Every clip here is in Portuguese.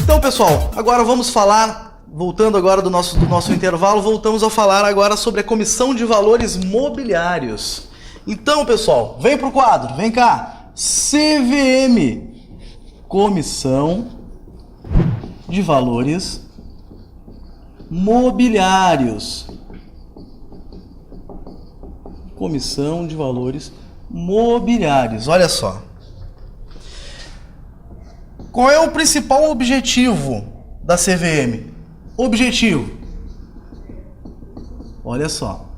Então, pessoal, agora vamos falar, voltando agora do nosso intervalo, voltamos a falar agora sobre a Comissão de Valores Mobiliários. Então, pessoal, vem pro quadro, vem cá. CVM, Comissão de Valores Mobiliários. Comissão de Valores Mobiliários, olha só. Qual é o principal objetivo da CVM? Objetivo. Olha só.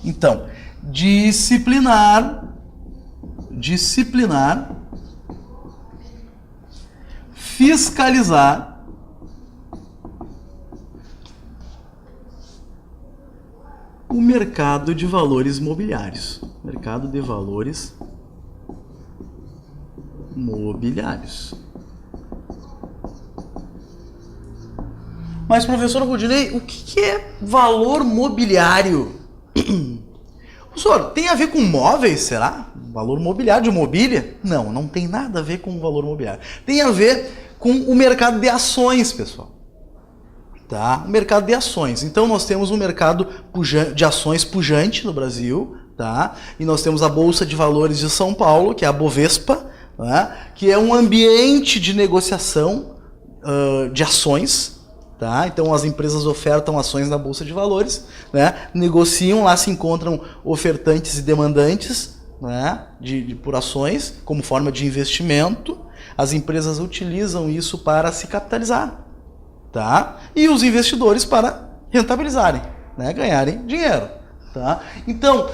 Então, disciplinar, fiscalizar o mercado de valores mobiliários. Mercado de valores mobiliários. Mas, professor Rudinei, o que é valor mobiliário? Professor, tem a ver com móveis, será? Valor mobiliário de mobília? Não, não tem nada a ver com o valor mobiliário. Tem a ver com o mercado de ações, pessoal. Tá? O mercado de ações. Então, nós temos um mercado de ações pujante no Brasil, tá? E nós temos a Bolsa de Valores de São Paulo, que é a Bovespa, né? Que é um ambiente de negociação de ações. Tá? Então as empresas ofertam ações na Bolsa de Valores, né? Negociam, lá se encontram ofertantes e demandantes, né? por ações, como forma de investimento. As empresas utilizam isso para se capitalizar, tá? E os investidores para rentabilizarem, né? Ganharem dinheiro. Tá? Então,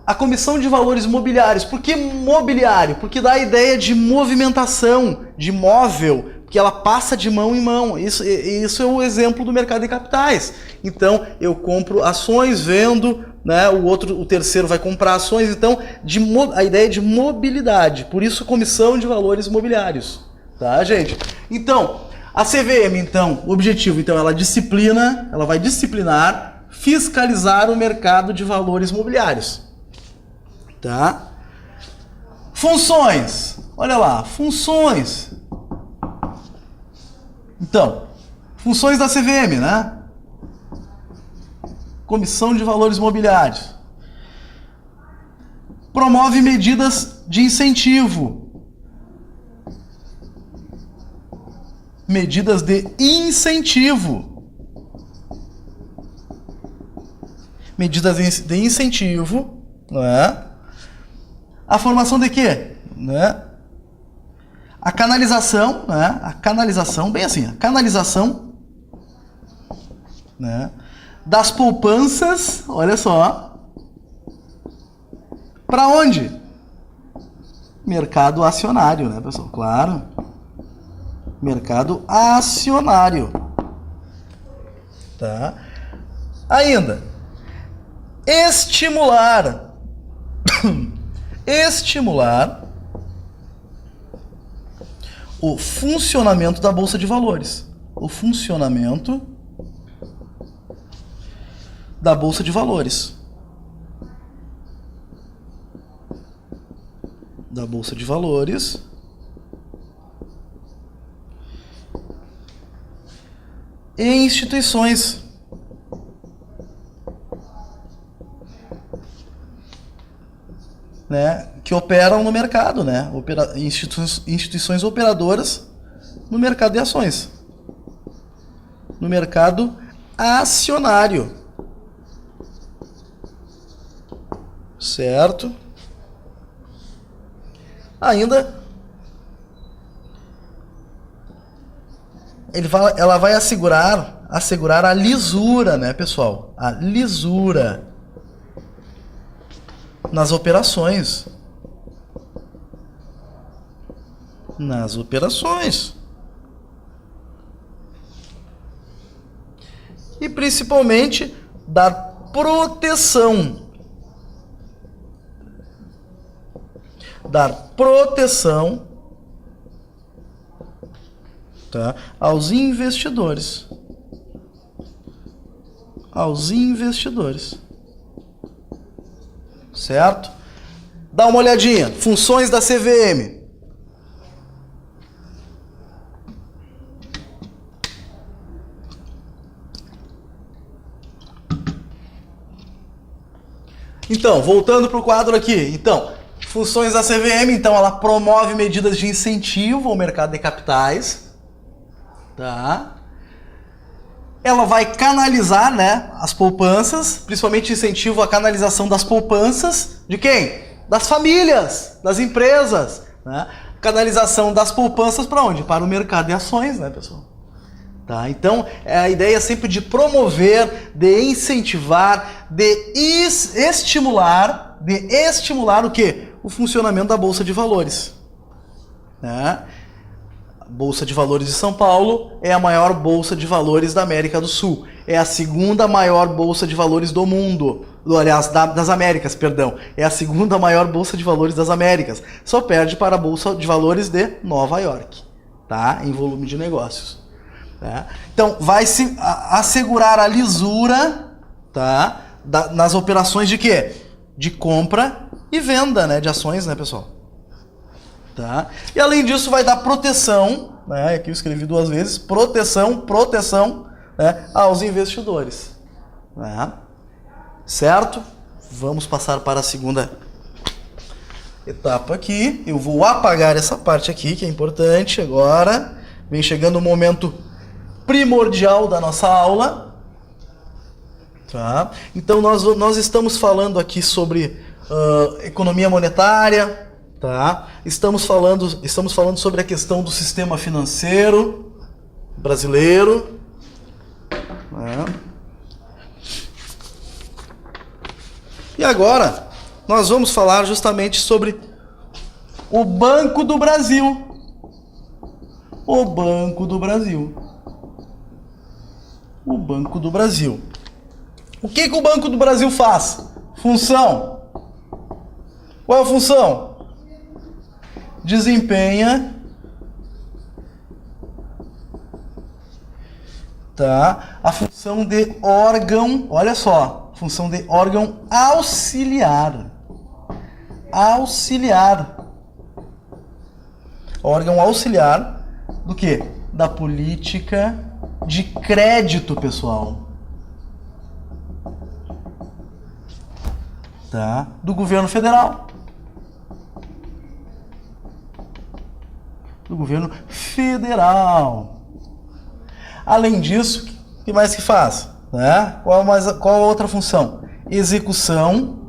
a Comissão de Valores Mobiliários, por que mobiliário? Porque dá a ideia de movimentação, de móvel, que ela passa de mão em mão. Isso é o exemplo do mercado de capitais. Então, eu compro ações, vendo, né? O terceiro vai comprar ações. Então, a ideia de mobilidade. Por isso, Comissão de Valores Mobiliários. Tá, gente? Então, a CVM, então, o objetivo, então, ela vai disciplinar, fiscalizar o mercado de valores mobiliários. Tá? Funções. Olha lá, funções. Então, funções da CVM, né? Comissão de Valores Mobiliários. Promove medidas de incentivo. Medidas de incentivo. Medidas de incentivo, não é? A formação de quê? Né? A canalização, né? A canalização, bem assim, a canalização, né? Das poupanças, olha só, para onde? Mercado acionário, né, pessoal? Claro. Mercado acionário. Tá? Ainda, estimular o funcionamento da Bolsa de Valores. O funcionamento da Bolsa de Valores. Da Bolsa de Valores. E instituições. Né, que operam no mercado, né? Instituições operadoras no mercado de ações. No mercado acionário. Certo? Ainda, ela vai assegurar a lisura, né, pessoal? A lisura nas operações. Nas operações. E principalmente dar proteção. Dar proteção, tá, aos investidores. aos investidores. Certo? Dá uma olhadinha. Funções da CVM. Então, voltando para o quadro aqui. Então, funções da CVM. Então, ela promove medidas de incentivo ao mercado de capitais. Tá? Ela vai canalizar, né, as poupanças, principalmente incentivo à canalização das poupanças de quem? Das famílias, das empresas. Né? Canalização das poupanças para onde? Para o mercado de ações, né, pessoal? Tá? Então, é a ideia sempre de promover, de incentivar, de estimular o quê? O funcionamento da Bolsa de Valores. Né? A Bolsa de Valores de São Paulo é a maior Bolsa de Valores da América do Sul. É a segunda maior Bolsa de Valores do mundo. Aliás, das Américas, perdão. É a segunda maior Bolsa de Valores das Américas. Só perde para a Bolsa de Valores de Nova York. Tá? Em volume de negócios. Tá? Então, vai se assegurar a lisura, tá? Nas operações de quê? De compra e venda, né? De ações, né, pessoal? Tá? E além disso, vai dar proteção, né? Aqui eu escrevi 2 vezes, proteção, né? Aos investidores. Né? Certo? Vamos passar para a segunda etapa aqui. Eu vou apagar essa parte aqui, que é importante agora. Vem chegando o momento primordial da nossa aula. Tá? Então nós estamos falando aqui sobre economia monetária, tá? Estamos falando sobre a questão do sistema financeiro brasileiro. Né? E agora nós vamos falar justamente sobre o Banco do Brasil. O Banco do Brasil. O Banco do Brasil. O que o Banco do Brasil faz? Função. Qual é a função? Desempenha, tá? A função de órgão, olha só, função de órgão auxiliar. Órgão auxiliar do quê? Da política de crédito, pessoal. Tá? Do governo federal. Do governo federal. Além disso, o que mais que faz? Né? Qual a outra função? Execução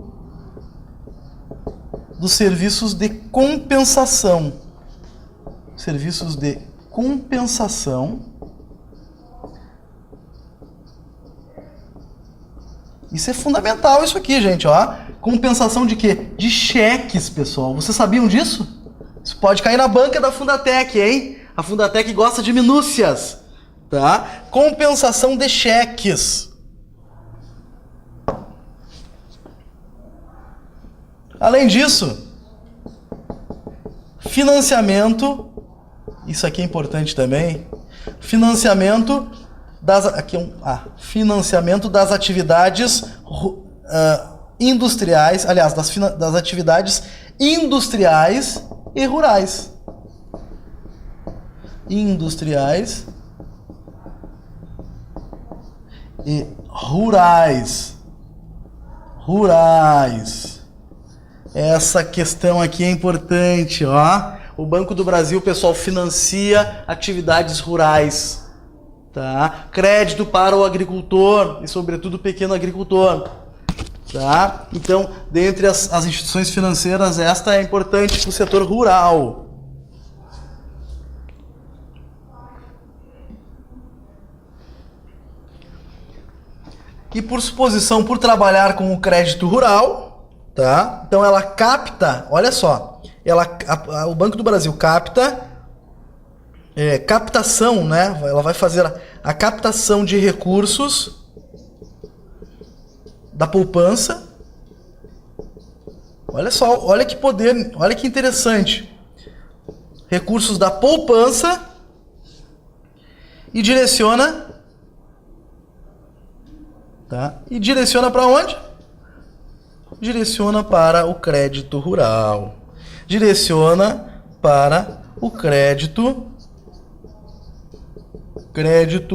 dos serviços de compensação. Serviços de compensação. Isso é fundamental, isso aqui, gente, ó. Compensação de quê? De cheques, pessoal. Vocês sabiam disso? Isso pode cair na banca da Fundatec, hein? A Fundatec gosta de minúcias, tá? Compensação de cheques. Além disso, financiamento, isso aqui é importante também, financiamento das atividades industriais, aliás, das atividades industriais e rurais. Industriais e rurais. Essa questão aqui é importante, ó. O Banco do Brasil, pessoal, financia atividades rurais. Tá? Crédito para o agricultor e, sobretudo, o pequeno agricultor. Tá? Então, dentre as instituições financeiras, esta é importante para o setor rural. E por suposição, por trabalhar com o crédito rural, tá? Então ela capta, olha só, o Banco do Brasil capta captação, né? Ela vai fazer a captação de recursos da poupança. Olha só, olha que poder, olha que interessante. Recursos da poupança e direciona tá? E direciona para onde? Direciona para o crédito rural. Direciona para o crédito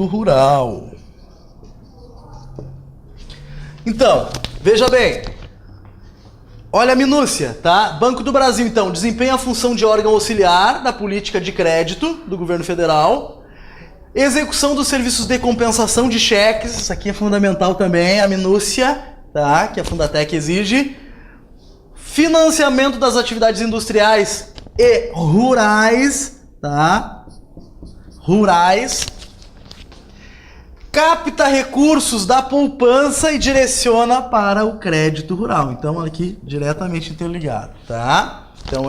rural. Então, veja bem. Olha a minúcia, tá? Banco do Brasil, então, desempenha a função de órgão auxiliar da política de crédito do governo federal. Execução dos serviços de compensação de cheques, isso aqui é fundamental também, a minúcia, tá? Que a Fundatec exige. Financiamento das atividades industriais e rurais, tá? Rurais. Capta recursos da poupança e direciona para o crédito rural. Então, aqui diretamente interligado, tá? Então,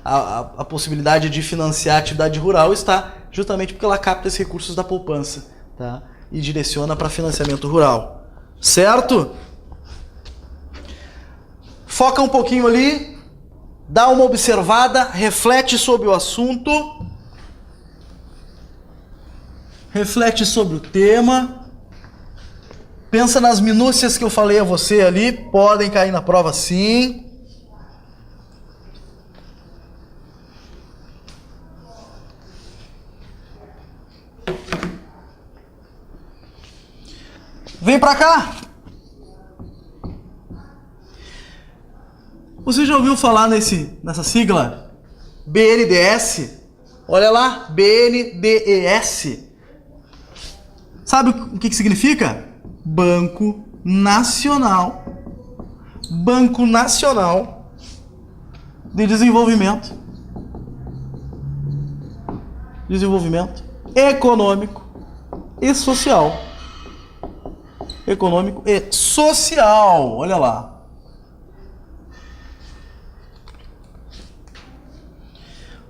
a possibilidade de financiar a atividade rural está justamente porque ela capta esses recursos da poupança, tá? E direciona para financiamento rural, certo? Foca um pouquinho ali, dá uma observada, reflete sobre o assunto. Reflete sobre o tema. Pensa nas minúcias que eu falei a você ali. Podem cair na prova sim. Vem pra cá. Você já ouviu falar nessa sigla? BNDES? Olha lá, BNDES. Sabe o que significa? Banco Nacional de Desenvolvimento Econômico e Social. Econômico e Social, olha lá.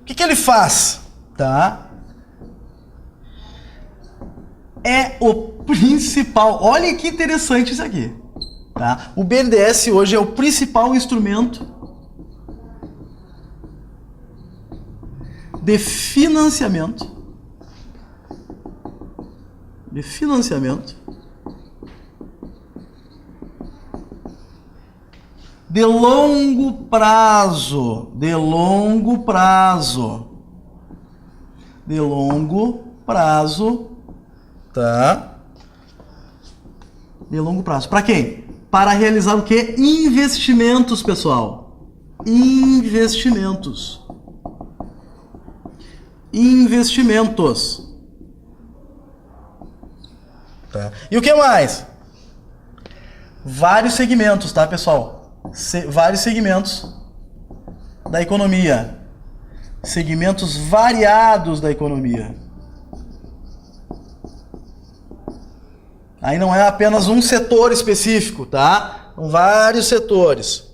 O que ele faz? Tá? É o principal. Olha que interessante isso aqui. Tá? O BNDES hoje é o principal instrumento de financiamento de longo prazo, tá? De longo prazo. Para quem? Para realizar o quê? Investimentos, pessoal. Investimentos. Tá? E o que mais? Vários segmentos, tá, pessoal? Vários segmentos da economia. Segmentos variados da economia. Aí não é apenas um setor específico, tá? São vários setores.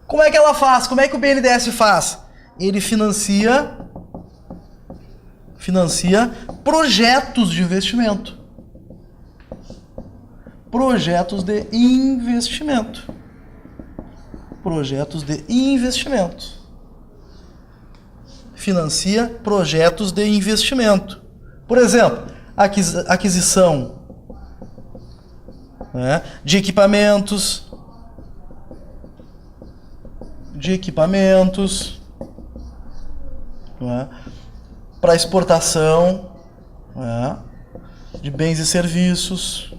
Como é que ela faz? Como é que o BNDES faz? Ele financia projetos de investimento. Projetos de investimento. Financia projetos de investimento. Por exemplo, aquisição, né, de equipamentos, né, para exportação, né, de bens e serviços.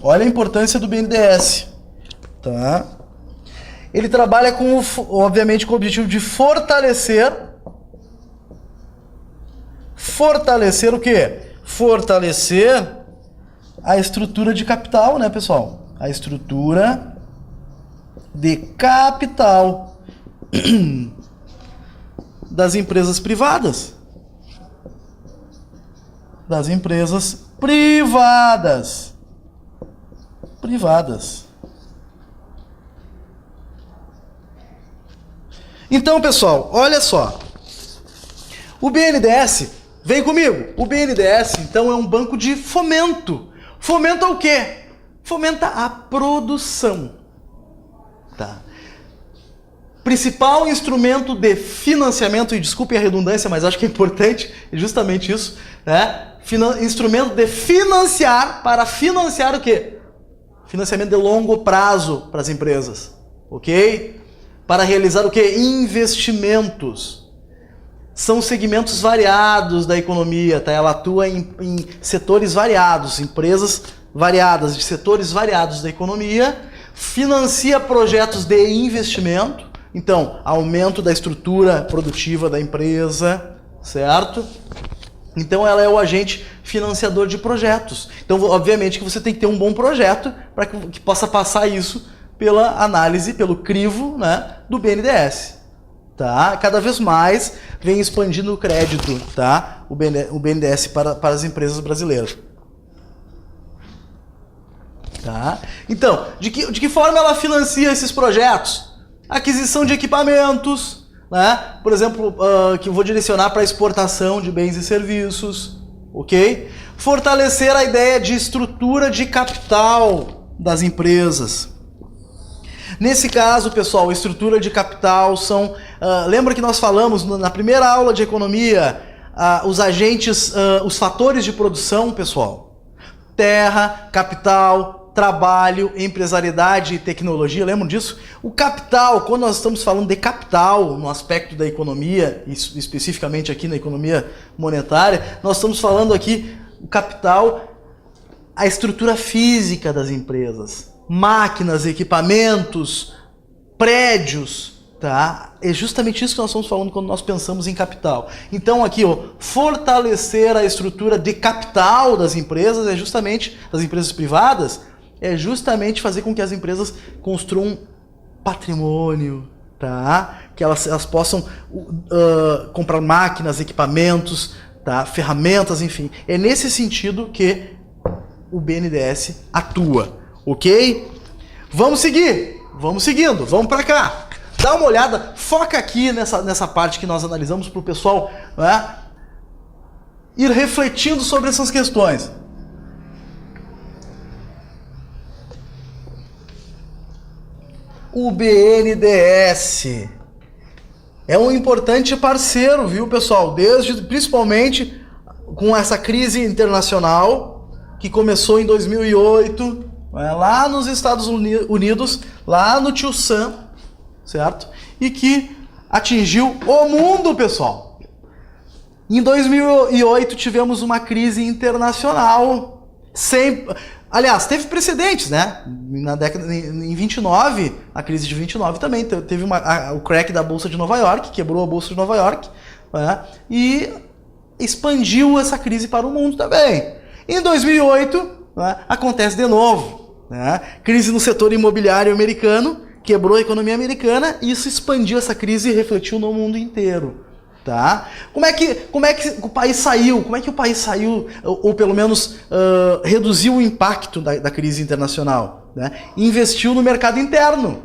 Olha a importância do BNDES, tá? Ele trabalha obviamente com o objetivo de fortalecer o quê? Fortalecer a estrutura de capital, né, pessoal? A estrutura de capital das empresas privadas. Então, pessoal, olha só. O BNDES, vem comigo. O BNDES, então, é um banco de fomento. Fomenta o quê? Fomenta a produção. Tá? Principal instrumento de financiamento, e desculpe a redundância, mas acho que é importante, é justamente isso, né? instrumento de financiar, para financiar o quê? Financiamento de longo prazo para as empresas, ok? Para realizar o quê? Investimentos. São segmentos variados da economia, tá? Ela atua em setores variados, empresas variadas, de setores variados da economia, financia projetos de investimento, então, aumento da estrutura produtiva da empresa, certo? Então, ela é o agente financiador de projetos. Então, obviamente que você tem que ter um bom projeto para que possa passar isso pela análise, pelo crivo, né, do BNDES. Tá? Cada vez mais vem expandindo o crédito, tá? O BNDES para as empresas brasileiras. Tá? Então, de que forma ela financia esses projetos? Aquisição de equipamentos, né? Por exemplo, que eu vou direcionar para a exportação de bens e serviços, ok? Fortalecer a ideia de estrutura de capital das empresas. Nesse caso, pessoal, estrutura de capital são... lembra que nós falamos na primeira aula de economia, os agentes, os fatores de produção, pessoal? Terra, capital, trabalho, empresariedade e tecnologia, lembram disso? O capital, quando nós estamos falando de capital no aspecto da economia, especificamente aqui na economia monetária, nós estamos falando aqui o capital, a estrutura física das empresas. Máquinas, equipamentos, prédios, tá? É justamente isso que nós estamos falando quando nós pensamos em capital. Então aqui, ó, fortalecer a estrutura de capital das empresas é justamente, das empresas privadas, é justamente fazer com que as empresas construam patrimônio, tá? Que elas possam comprar máquinas, equipamentos, tá? Ferramentas, enfim. É nesse sentido que o BNDES atua. Ok? Vamos seguir. Vamos seguindo. Vamos para cá. Dá uma olhada. Foca aqui nessa parte que nós analisamos para o pessoal, né, ir refletindo sobre essas questões. O BNDES é um importante parceiro, viu, pessoal? Principalmente com essa crise internacional que começou em 2008. Lá nos Estados Unidos, lá no Tio Sam, certo? E que atingiu o mundo, pessoal. Em 2008 tivemos uma crise internacional. Aliás, teve precedentes, né? Na década em 29, a crise de 29 também teve o crack da Bolsa de Nova York, quebrou a Bolsa de Nova York, né? E expandiu essa crise para o mundo também. Em 2008, né, acontece de novo. Né? Crise no setor imobiliário americano, quebrou a economia americana e isso expandiu essa crise e refletiu no mundo inteiro. Tá? Como é que o país saiu? Como é que o país saiu, ou pelo menos reduziu o impacto da crise internacional? Né? Investiu no mercado interno.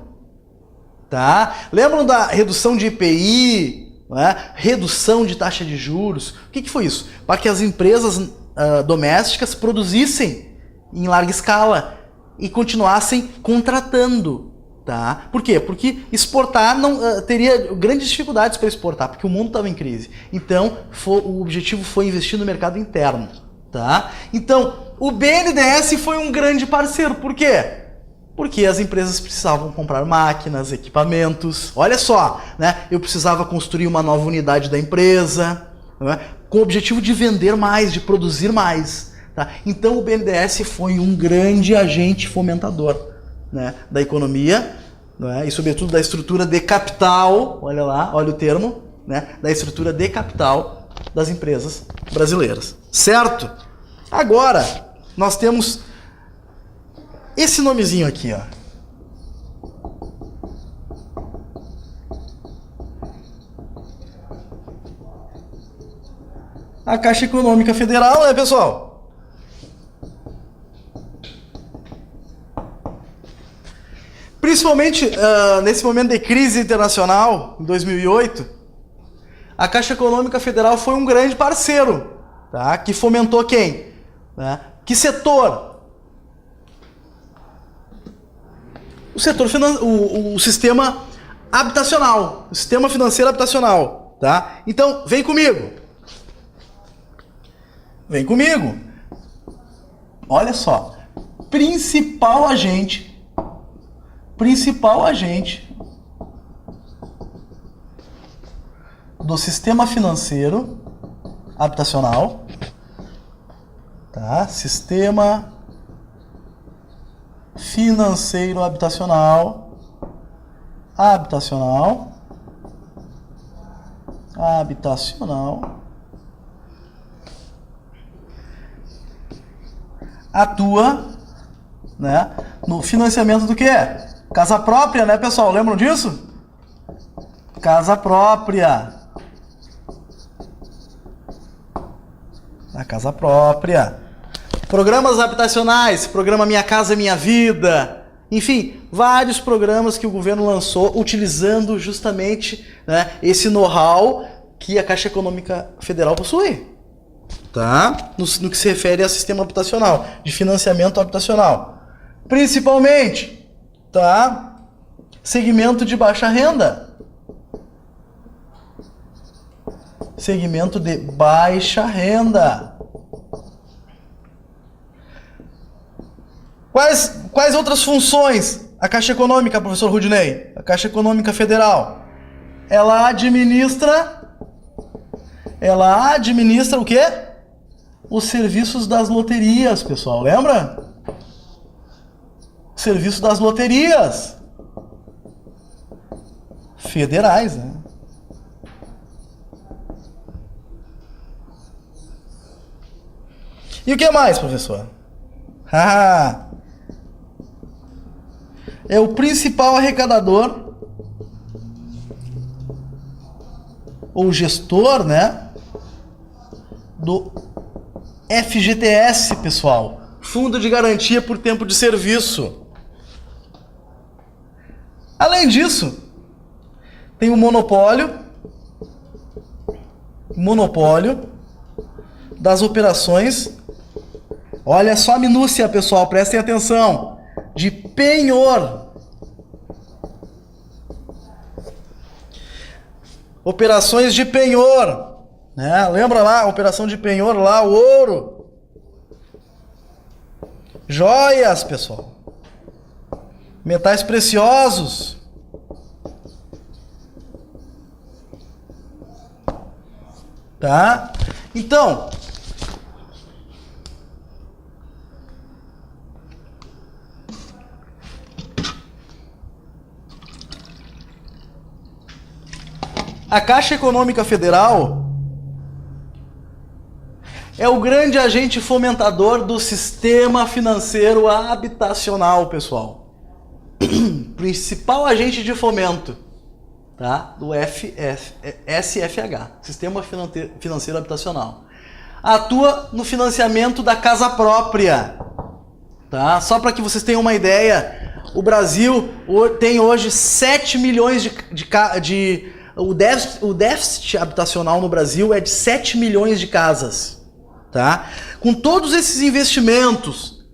Tá? Lembram da redução de IPI, né? Redução de taxa de juros? O que foi isso? Para que as empresas domésticas produzissem em larga escala e continuassem contratando, tá? Por quê? Porque exportar teria grandes dificuldades para exportar, porque o mundo estava em crise. Então, o objetivo foi investir no mercado interno, tá? Então, o BNDES foi um grande parceiro. Por quê? Porque as empresas precisavam comprar máquinas, equipamentos. Olha só, né? Eu precisava construir uma nova unidade da empresa, né? Com o objetivo de vender mais, de produzir mais. Tá? Então o BNDES foi um grande agente fomentador, né, da economia, né, e sobretudo da estrutura de capital, olha lá, olha o termo, né, da estrutura de capital das empresas brasileiras. Certo? Agora, nós temos esse nomezinho aqui, ó. A Caixa Econômica Federal, né, pessoal? Principalmente nesse momento de crise internacional, em 2008, a Caixa Econômica Federal foi um grande parceiro, tá? Que fomentou quem? Né? Que setor? O setor o sistema habitacional, o sistema financeiro habitacional, tá? Então, vem comigo. Vem comigo. Olha só. Principal agente do sistema financeiro habitacional, tá? Sistema financeiro habitacional, atua, né, no financiamento do quê? Casa própria, né, pessoal? Lembram disso? Casa própria. A casa própria. Programas habitacionais, programa Minha Casa Minha Vida. Enfim, vários programas que o governo lançou utilizando justamente, né, esse know-how que a Caixa Econômica Federal possui. Tá? No que se refere ao sistema habitacional, de financiamento habitacional. Principalmente, tá? Segmento de baixa renda. Segmento de baixa renda. Quais outras funções a Caixa Econômica, professor Rudinei? A Caixa Econômica Federal. Ela administra o quê? Os serviços das loterias, pessoal. Lembra? Serviço das loterias federais, né? E o que mais, professor? É o principal arrecadador ou gestor, né, do FGTS, pessoal. Fundo de Garantia por Tempo de Serviço. Além disso, tem o monopólio das operações. Olha só a minúcia, pessoal, prestem atenção. De penhor. Operações de penhor, né? Lembra lá, a operação de penhor lá, o ouro. Joias, pessoal. Metais preciosos. Tá? Então, a Caixa Econômica Federal é o grande agente fomentador do sistema financeiro habitacional, pessoal. Principal agente de fomento, tá? Do SFH, Sistema Financeiro Habitacional. Atua no financiamento da casa própria, tá? Só para que vocês tenham uma ideia, o Brasil tem hoje 7 milhões o déficit habitacional no Brasil é de 7 milhões de casas, tá? Com todos esses investimentos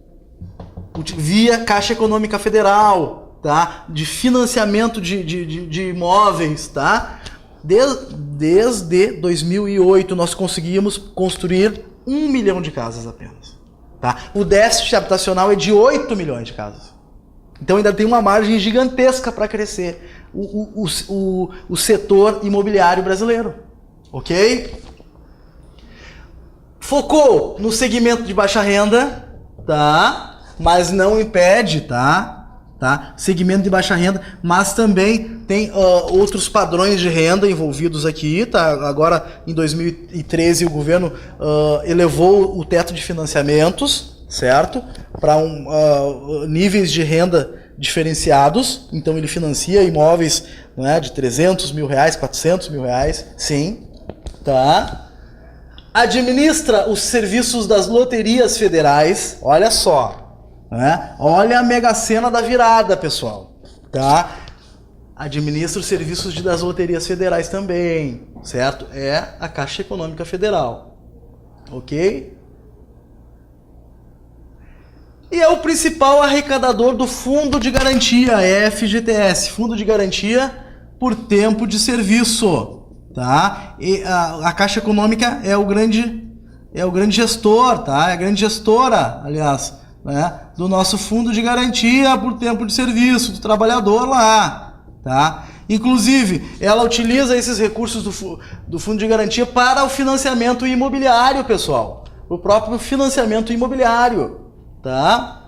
via Caixa Econômica Federal, tá? De financiamento de imóveis, tá? Desde 2008 nós conseguimos construir 1 milhão de casas apenas, tá? O déficit habitacional é de 8 milhões de casas. Então ainda tem uma margem gigantesca para crescer o setor imobiliário brasileiro, ok? Focou no segmento de baixa renda, tá? Mas não impede, tá? Segmento de baixa renda, mas também tem outros padrões de renda envolvidos aqui, tá? Agora, em 2013, o governo elevou o teto de financiamentos, certo? Para níveis de renda diferenciados, então ele financia imóveis, né, de 300 mil reais, 400 mil reais, sim, tá? Administra os serviços das loterias federais, olha só, né? Olha a Mega Sena da virada, pessoal, tá? Administra os serviços das loterias federais também, certo? É a Caixa Econômica Federal, ok? E é o principal arrecadador do Fundo de Garantia, FGTS, Fundo de Garantia por Tempo de Serviço, tá? E a Caixa Econômica é o grande é o grande gestor, tá? É a grande gestora, aliás, né, do nosso fundo de garantia por tempo de serviço do trabalhador lá, tá? Inclusive, ela utiliza esses recursos do fundo de garantia para o financiamento imobiliário, pessoal. O próprio financiamento imobiliário, tá?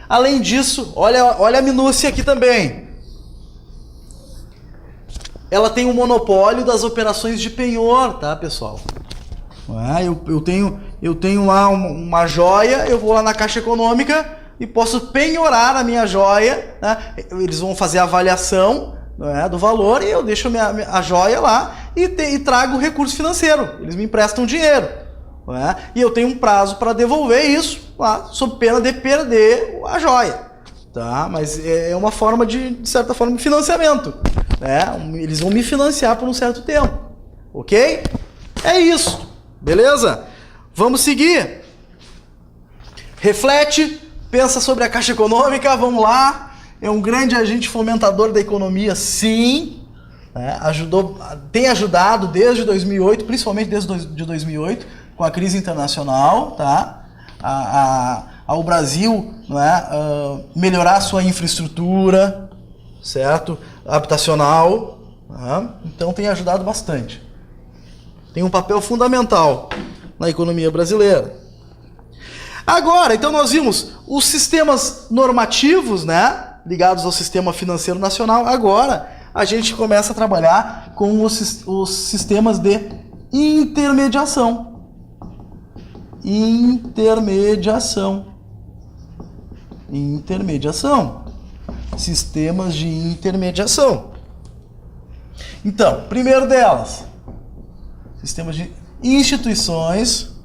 Além disso, olha a minúcia aqui também. Ela tem o monopólio das operações de penhor, tá, pessoal? Eu tenho lá uma joia, eu vou lá na Caixa Econômica e posso penhorar a minha joia, né? Eles vão fazer a avaliação, né, do valor e eu deixo a joia lá e trago o recurso financeiro. Eles me emprestam dinheiro, né? E eu tenho um prazo para devolver isso, lá, sob pena de perder a joia. Tá? Mas é uma forma de certa forma, de financiamento. Né? Eles vão me financiar por um certo tempo. Ok? É isso. Beleza? Vamos seguir. Reflete, pensa sobre a Caixa Econômica, vamos lá. É um grande agente fomentador da economia, sim. Tem ajudado desde 2008, principalmente desde 2008, com a crise internacional, tá? Ao Brasil, melhorar a sua infraestrutura, certo? Habitacional. Então tem ajudado bastante. Tem um papel fundamental na economia brasileira. Agora, então nós vimos os sistemas normativos, né, ligados ao sistema financeiro nacional. Agora a gente começa a trabalhar com os sistemas de intermediação. Intermediação. Sistemas de intermediação. Então, primeiro delas, sistemas de instituições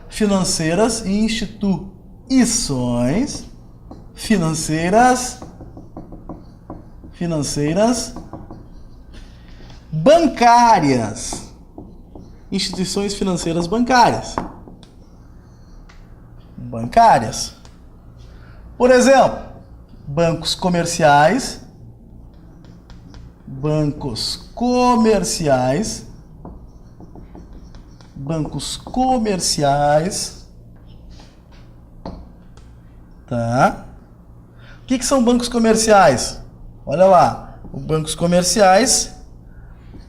financeiras e instituições financeiras bancárias. Instituições financeiras bancárias. Por exemplo, bancos comerciais, tá? O que são bancos comerciais? Olha lá, os bancos comerciais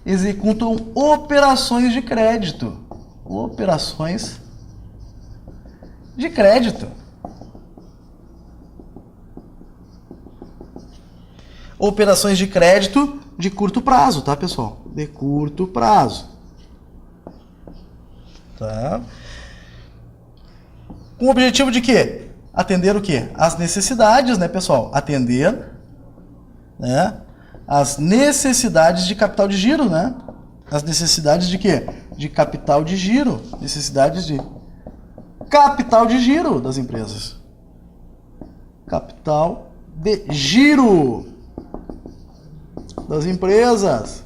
executam operações de crédito. Operações de crédito. Operações de crédito de curto prazo, tá, pessoal? De curto prazo. Tá? Com o objetivo de quê? Atender o quê? As necessidades, né, pessoal? Atender, né, as necessidades de capital de giro, né? As necessidades de quê? De capital de giro. Necessidades de capital de giro das empresas. Capital de giro das empresas.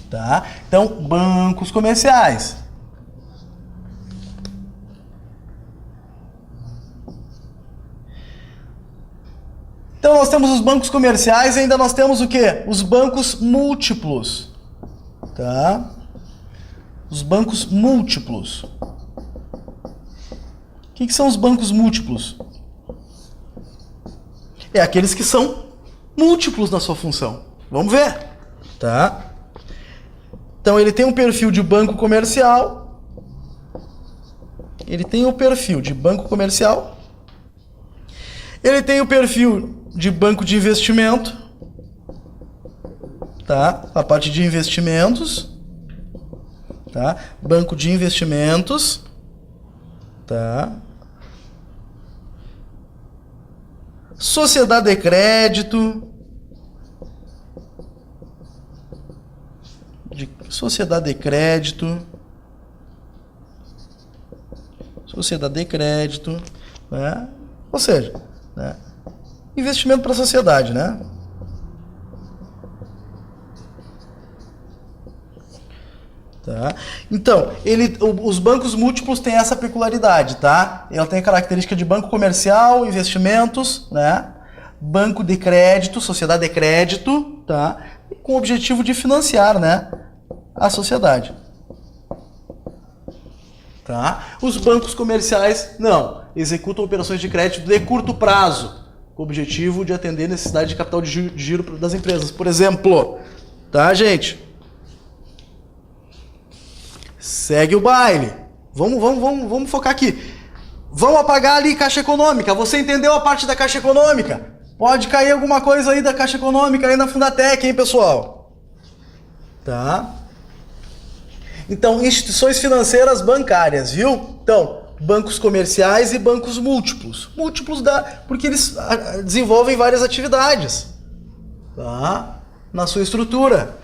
Tá? Então, bancos comerciais. Então, nós temos os bancos comerciais e ainda nós temos o quê? Os bancos múltiplos. Tá? Os bancos múltiplos. O que são os bancos múltiplos? É aqueles que são múltiplos na sua função. Vamos ver. Tá? Então, ele tem um perfil de banco comercial. Ele tem o perfil de banco comercial. Ele tem o perfil de banco de investimento. Tá? A parte de investimentos. Tá? Banco de investimentos. Tá? Sociedade de crédito. Sociedade de crédito. Sociedade de crédito. Né? Ou seja, né? Investimento para a sociedade, né? Tá? Então, os bancos múltiplos têm essa peculiaridade, tá? Ela tem a característica de banco comercial, investimentos, né? Banco de crédito, sociedade de crédito, tá? Com o objetivo de financiar, né? à sociedade. Tá? Os bancos comerciais, não, executam operações de crédito de curto prazo, com o objetivo de atender a necessidade de capital de giro das empresas. Por exemplo, tá, gente? Segue o baile. Vamos focar aqui. Vamos apagar ali Caixa Econômica. Você entendeu a parte da Caixa Econômica? Pode cair alguma coisa aí da Caixa Econômica aí na Fundatec, hein, pessoal? Tá? Então, instituições financeiras bancárias, viu? Então, bancos comerciais e bancos múltiplos. Múltiplos porque eles desenvolvem várias atividades, tá? Na sua estrutura.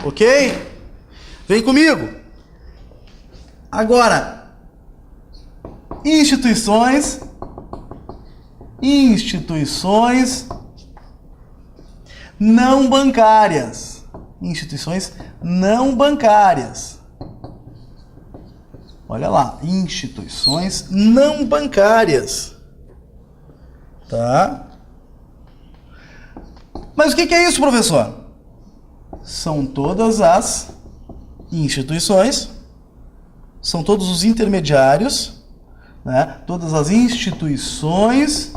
Ok? Vem comigo. Agora, instituições não bancárias. Instituições não bancárias. Olha lá, instituições não bancárias. Tá? Mas o que é isso, professor? São todas as instituições, são todos os intermediários, né? Todas as instituições,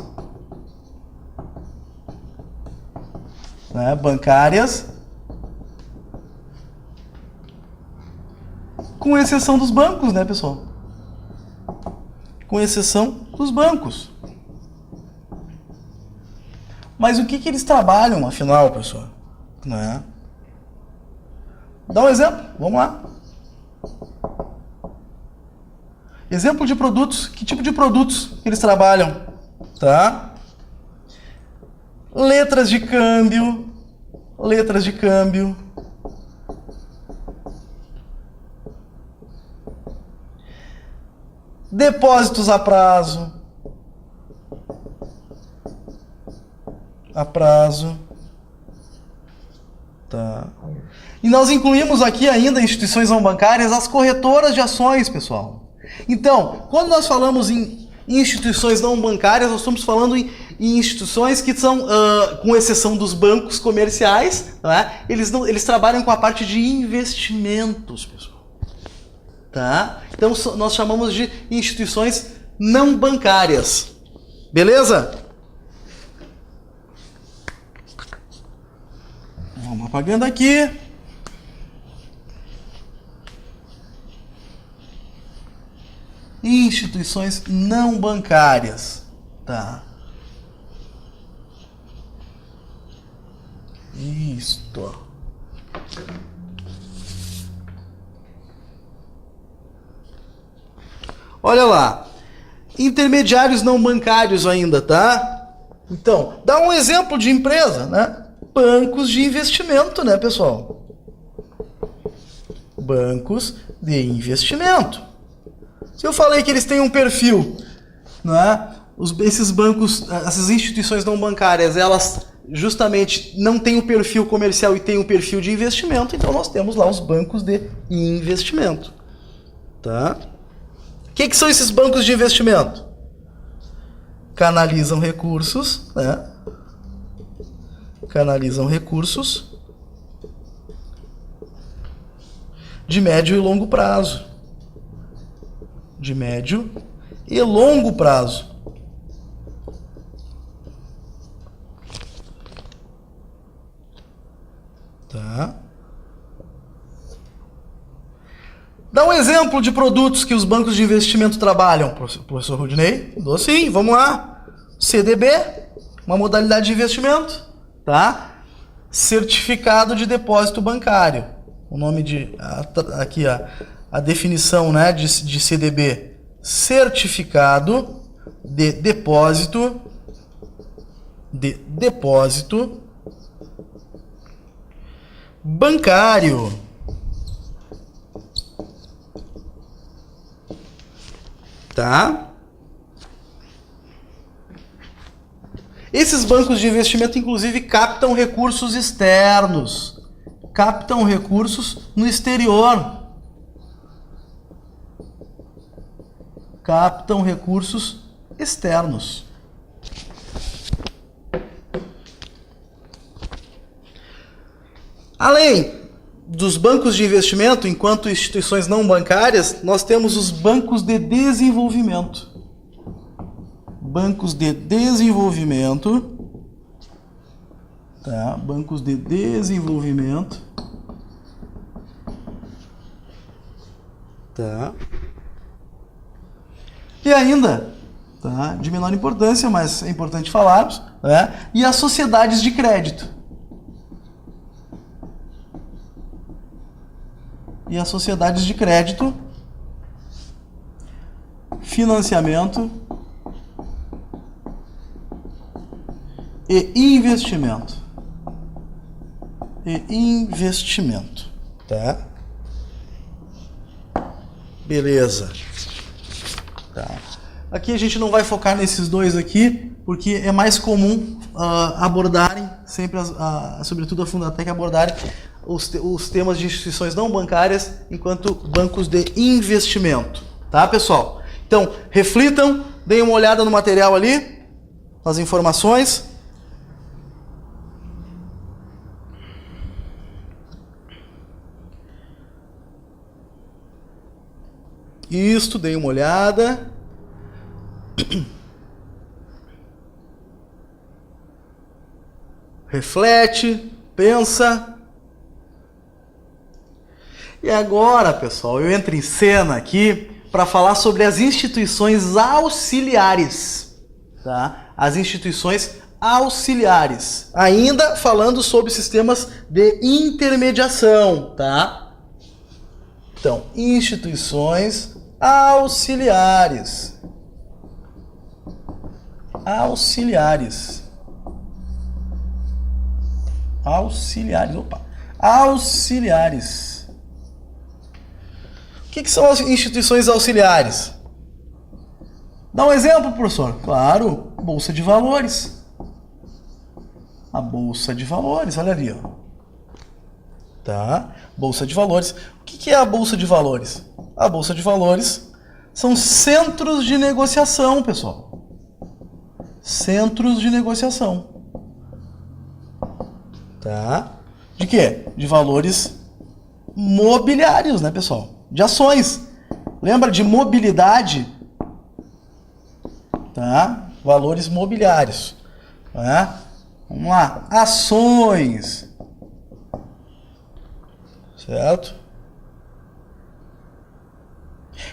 né, bancárias, com exceção dos bancos, né, pessoal? Com exceção dos bancos. Mas o que eles trabalham, afinal, pessoal? Né? Dá um exemplo, vamos lá. Exemplo de produtos, que tipo de produtos eles trabalham? Tá? Letras de câmbio, depósitos a prazo, tá? E nós incluímos aqui ainda instituições não bancárias, as corretoras de ações, pessoal. Então, quando nós falamos em instituições não bancárias, nós estamos falando em instituições que são, com exceção dos bancos comerciais, né? Eles trabalham com a parte de investimentos, pessoal. Tá? Então nós chamamos de instituições não bancárias. Beleza? Vamos apagando aqui. Instituições não bancárias. Tá? Isto. Olha lá, intermediários não bancários ainda, tá? Então, dá um exemplo de empresa, né? Bancos de investimento, né, pessoal? Bancos de investimento. Se eu falei que eles têm um perfil, né? Esses bancos, essas instituições não bancárias, elas justamente não têm o perfil comercial e têm o perfil de investimento, então nós temos lá os bancos de investimento, tá? O que são esses bancos de investimento? Canalizam recursos, né? Canalizam recursos de médio e longo prazo. De médio e longo prazo. Tá? Dá um exemplo de produtos que os bancos de investimento trabalham, professor Rudinei. Dou sim, vamos lá. CDB, uma modalidade de investimento, tá? Certificado de depósito bancário. O nome aqui a definição, né, de CDB. Certificado de depósito bancário. Tá? Esses bancos de investimento, inclusive, captam recursos externos. Captam recursos no exterior. Captam recursos externos. Além dos bancos de investimento, enquanto instituições não bancárias, nós temos os bancos de desenvolvimento. Bancos de desenvolvimento. Tá? Bancos de desenvolvimento. Tá? E ainda, tá? De menor importância, mas é importante falarmos, né? E as sociedades de crédito. E as sociedades de crédito, financiamento e investimento. Tá? Beleza. Tá. Aqui a gente não vai focar nesses dois aqui, porque é mais comum abordarem, sempre, sobretudo a Fundatec, abordarem os temas de instituições não bancárias enquanto bancos de investimento. Tá, pessoal? Então, reflitam, deem uma olhada no material ali, nas informações. Isto, deem uma olhada. Reflete, pensa. E agora, pessoal, eu entro em cena aqui para falar sobre as instituições auxiliares, tá? As instituições auxiliares. Ainda falando sobre sistemas de intermediação, tá? Então, instituições auxiliares. Auxiliares. O que são as instituições auxiliares? Dá um exemplo, professor. Claro, Bolsa de Valores. A Bolsa de Valores, olha ali, ó. Tá? Bolsa de Valores. O que é a Bolsa de Valores? A Bolsa de Valores são centros de negociação, pessoal. Centros de negociação. Tá? De quê? De valores mobiliários, né, pessoal? De ações. Lembra de mobilidade? Tá? Valores mobiliários. Tá? Vamos lá. Ações. Certo?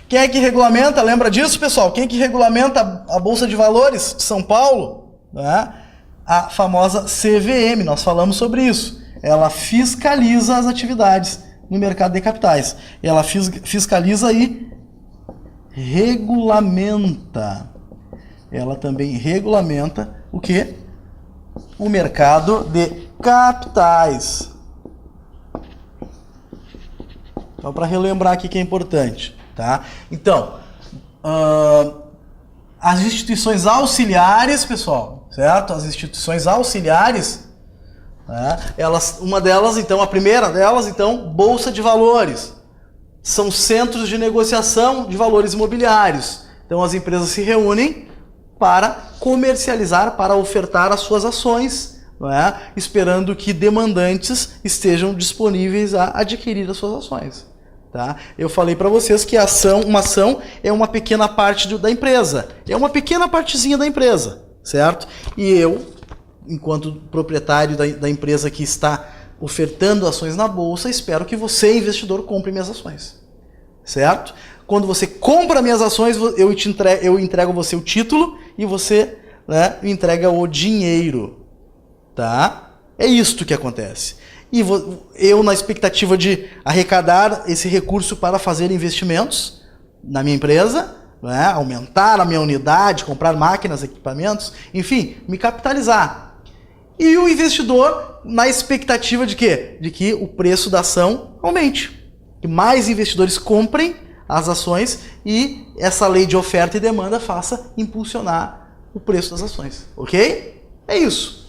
Quem é que regulamenta? Lembra disso, pessoal? Quem é que regulamenta a Bolsa de Valores de São Paulo? Tá? A famosa CVM. Nós falamos sobre isso. Ela fiscaliza as atividades no mercado de capitais. Ela fiscaliza e regulamenta. Ela também regulamenta o quê? O mercado de capitais. Só para relembrar aqui que é importante, tá? Então, as instituições auxiliares, pessoal, certo? As instituições auxiliares, uma delas, então, a primeira delas, então, Bolsa de Valores. São centros de negociação de valores imobiliários. Então, as empresas se reúnem para comercializar, para ofertar as suas ações, esperando que demandantes estejam disponíveis a adquirir as suas ações. Tá? Eu falei para vocês que uma ação é uma pequena parte da empresa. É uma pequena partezinha da empresa, certo? E eu, enquanto proprietário da empresa que está ofertando ações na bolsa, espero que você, investidor, compre minhas ações, certo? Quando você compra minhas ações, eu entrego você o título e você, me entrega o dinheiro, tá? É isto que acontece. E eu, na expectativa de arrecadar esse recurso para fazer investimentos na minha empresa, aumentar a minha unidade, comprar máquinas, equipamentos, enfim, me capitalizar. E o investidor na expectativa de quê? De que o preço da ação aumente. Que mais investidores comprem as ações e essa lei de oferta e demanda faça impulsionar o preço das ações. Ok? É isso.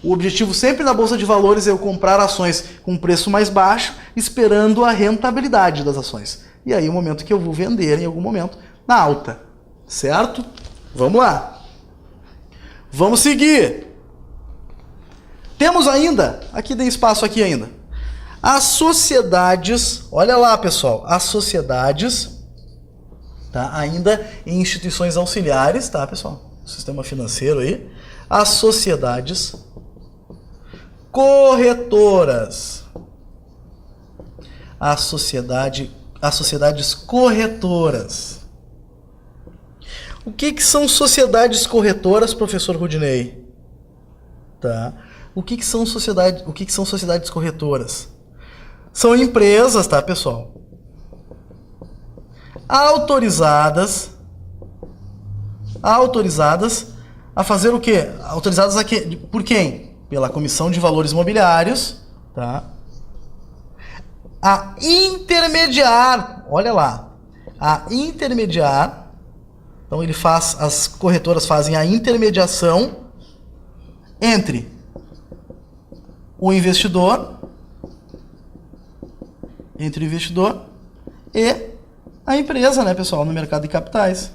O objetivo sempre na Bolsa de Valores é eu comprar ações com preço mais baixo, esperando a rentabilidade das ações. E aí o momento que eu vou vender em algum momento na alta. Certo? Vamos lá. Vamos seguir. Temos ainda, aqui tem espaço aqui ainda, As sociedades, olha lá, pessoal, as sociedades, tá? Ainda em instituições auxiliares, tá, pessoal? Sistema financeiro aí. As sociedades corretoras. As sociedades corretoras. O que são sociedades corretoras, professor Rudinei? Tá? O que são sociedades corretoras? São empresas, tá, pessoal? Autorizadas a fazer o quê? Autorizadas a quê? Por quem? Pela Comissão de Valores Mobiliários, tá? A intermediar, olha lá, a intermediar. Então as corretoras fazem a intermediação entre o investidor, e a empresa, né, pessoal, no mercado de capitais.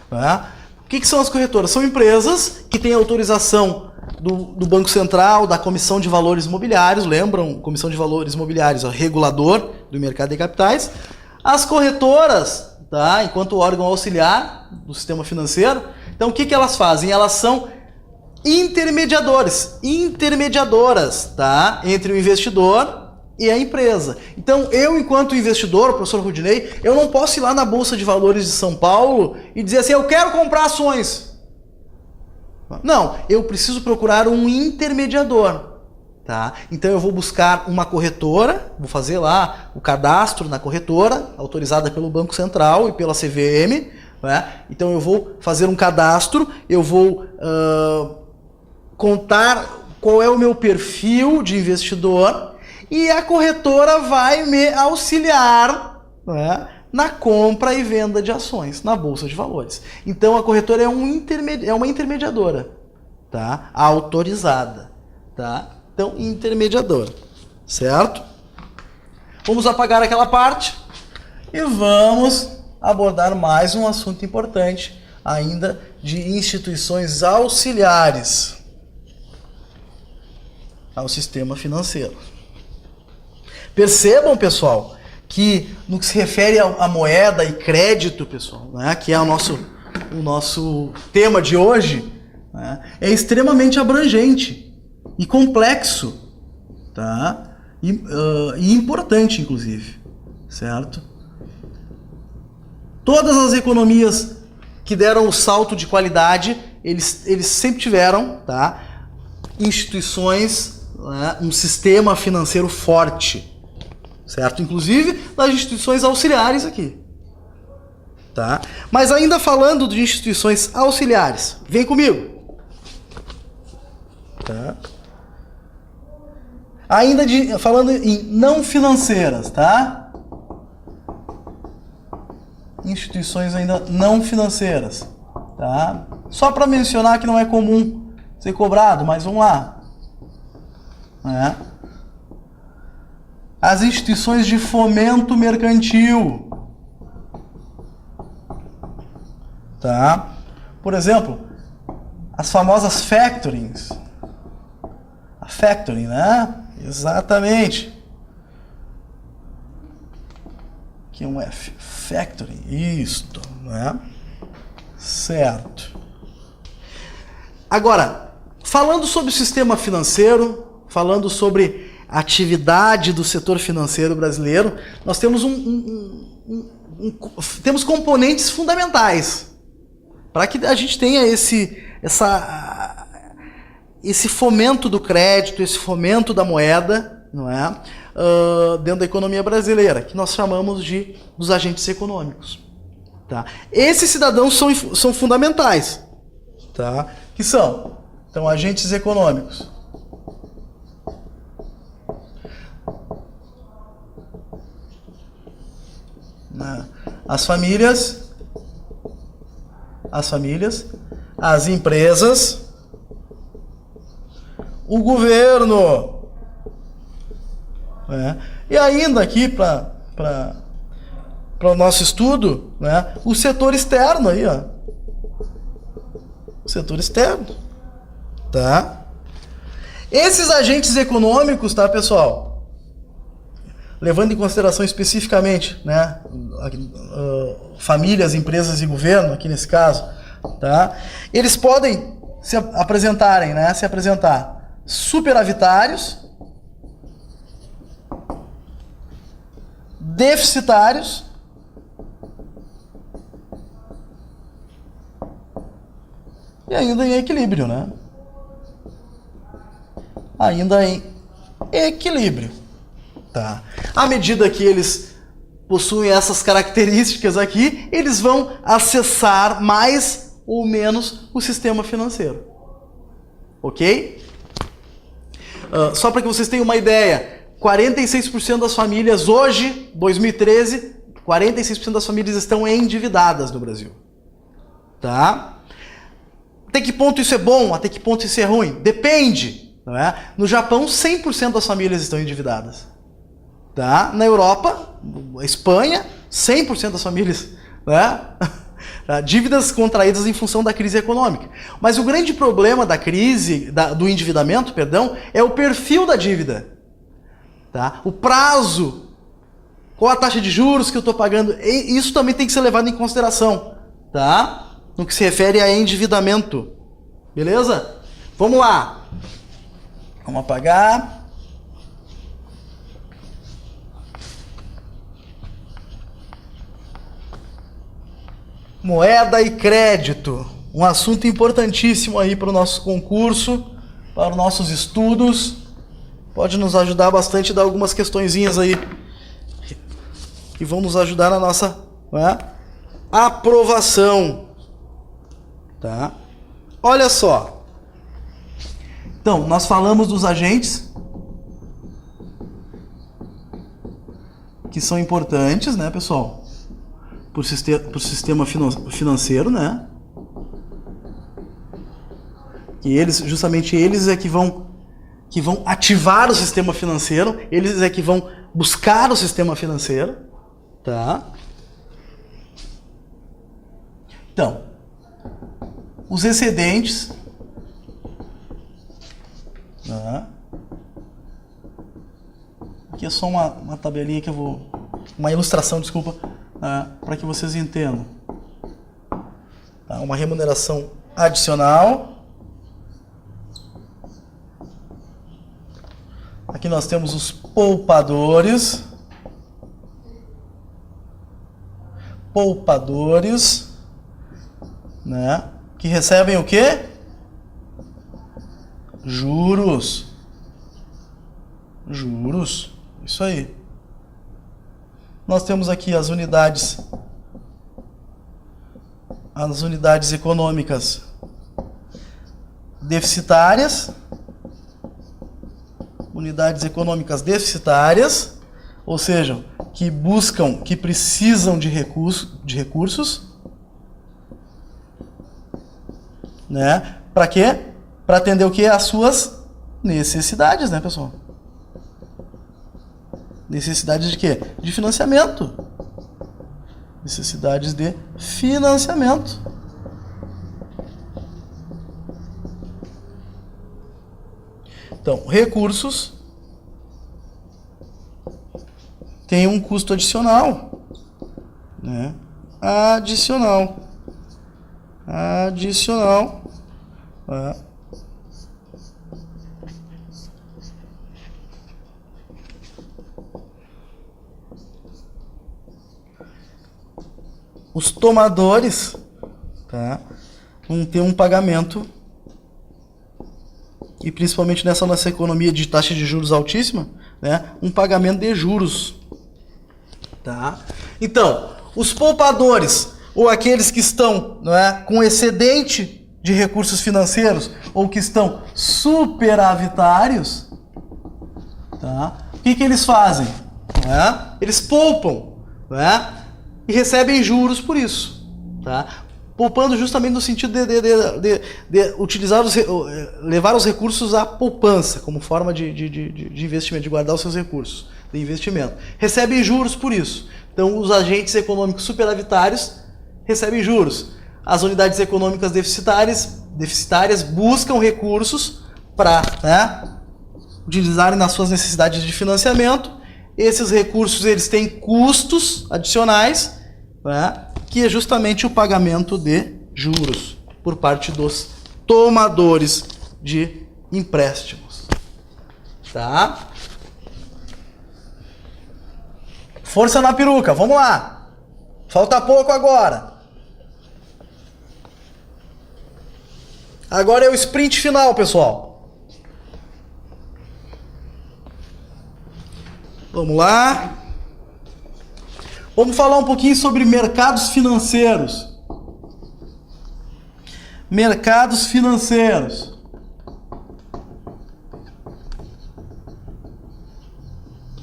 O que são as corretoras? São empresas que têm autorização do Banco Central, da Comissão de Valores Mobiliários, lembram? Comissão de Valores Mobiliários, o regulador do mercado de capitais. As corretoras, tá? Enquanto órgão auxiliar do sistema financeiro, então o que elas fazem? Elas são intermediadoras, tá? Entre o investidor e a empresa. Então, eu, enquanto investidor, professor Rudinei, eu não posso ir lá na Bolsa de Valores de São Paulo e dizer assim, eu quero comprar ações. Não, eu preciso procurar um intermediador. Tá? Então, eu vou buscar uma corretora, vou fazer lá o cadastro na corretora, autorizada pelo Banco Central e pela CVM. Né? Então, eu vou fazer um cadastro, eu vou contar qual é o meu perfil de investidor, e a corretora vai me auxiliar, né, na compra e venda de ações na Bolsa de Valores. Então a corretora é uma intermediadora, tá? Autorizada, tá? Então, intermediadora, certo? Vamos apagar aquela parte e vamos abordar mais um assunto importante ainda de instituições auxiliares ao sistema financeiro. Percebam, pessoal, que no que se refere a moeda e crédito, pessoal, né, que é o nosso tema de hoje, né, é extremamente abrangente e complexo, tá? E importante, inclusive, certo? Todas as economias que deram o salto de qualidade, eles sempre tiveram, tá, instituições, né, um sistema financeiro forte, certo? Inclusive das instituições auxiliares aqui, tá? Mas ainda falando de instituições auxiliares, vem comigo, tá? Ainda falando em não financeiras, tá? Instituições ainda não financeiras, tá? Só para mencionar que não é comum ser cobrado, mas vamos lá, né? As instituições de fomento mercantil, tá? Por exemplo, as famosas factorings. A factoring, né? Exatamente. Aqui é um F. Factoring. Isto, né? Certo. Agora, falando sobre o sistema financeiro, falando sobre a atividade do setor financeiro brasileiro, nós temos temos componentes fundamentais para que a gente tenha esse fomento do crédito, esse fomento da moeda, não é? Dentro da economia brasileira, que nós chamamos dos agentes econômicos. Tá? Esses cidadãos são fundamentais, tá? Que são, então, agentes econômicos. As famílias, as empresas, o governo, né? E ainda aqui para o nosso estudo, né, o setor externo aí, ó. O setor externo, tá? Esses agentes econômicos, tá, pessoal? Levando em consideração especificamente, né, famílias, empresas e governo, aqui nesse caso, tá? Eles podem se apresentar superavitários, deficitários e ainda em equilíbrio, né? Ainda em equilíbrio, tá? À medida que eles possuem essas características aqui, eles vão acessar mais ou menos o sistema financeiro, ok? Só para que vocês tenham uma ideia, 46% das famílias hoje, 2013, 46% das famílias estão endividadas no Brasil, tá? Até que ponto isso é bom? Até que ponto isso é ruim? Depende, não é? No Japão, 100% das famílias estão endividadas, tá? Na Europa, Espanha, 100% das famílias, né? Dívidas contraídas em função da crise econômica. Mas o grande problema da crise, do endividamento, perdão, é o perfil da dívida. Tá? O prazo, qual a taxa de juros que eu estou pagando, isso também tem que ser levado em consideração, tá? No que se refere a endividamento. Beleza? Vamos lá. Vamos apagar. Moeda e crédito. Um assunto importantíssimo aí para o nosso concurso, para os nossos estudos. Pode nos ajudar bastante a dar algumas questõezinhas aí que vão nos ajudar na nossa, né, aprovação. Tá? Olha só. Então, nós falamos dos agentes que são importantes, né, pessoal? Para o sistema financeiro, né? E eles, justamente eles é que vão ativar o sistema financeiro, eles é que vão buscar o sistema financeiro, tá? Então, os excedentes, tá? Aqui é só uma tabelinha que eu vou, uma ilustração, desculpa, para que vocês entendam. Tá? Uma remuneração adicional. Aqui nós temos os poupadores. Poupadores, né? Que recebem o quê? Juros. Juros. Isso aí. Nós temos aqui as unidades econômicas deficitárias. Unidades econômicas deficitárias, ou seja, que precisam de recursos, né? Para quê? Para atender o quê? As suas necessidades, né, pessoal? Necessidades de quê? De financiamento. Necessidades de financiamento. Então, recursos tem um custo adicional, né? Adicional. Né? Os tomadores, tá, vão ter um pagamento, e principalmente nessa nossa economia de taxa de juros altíssima, né, um pagamento de juros. Tá? Então, os poupadores, ou aqueles que estão, não é, com excedente de recursos financeiros, ou que estão superavitários, tá? O que eles fazem? Não é? Eles poupam, não é? E recebem juros por isso. Tá? Poupando justamente no sentido de utilizar levar os recursos à poupança, como forma de investimento, de guardar os seus recursos de investimento. Recebem juros por isso. Então, os agentes econômicos superavitários recebem juros. As unidades econômicas deficitárias buscam recursos para, né, utilizarem nas suas necessidades de financiamento. Esses recursos eles têm custos adicionais, né, que é justamente o pagamento de juros por parte dos tomadores de empréstimos. Tá? Força na peruca, vamos lá. Falta pouco agora. Agora é o sprint final, pessoal. Vamos lá. Vamos falar um pouquinho sobre mercados financeiros. Mercados financeiros.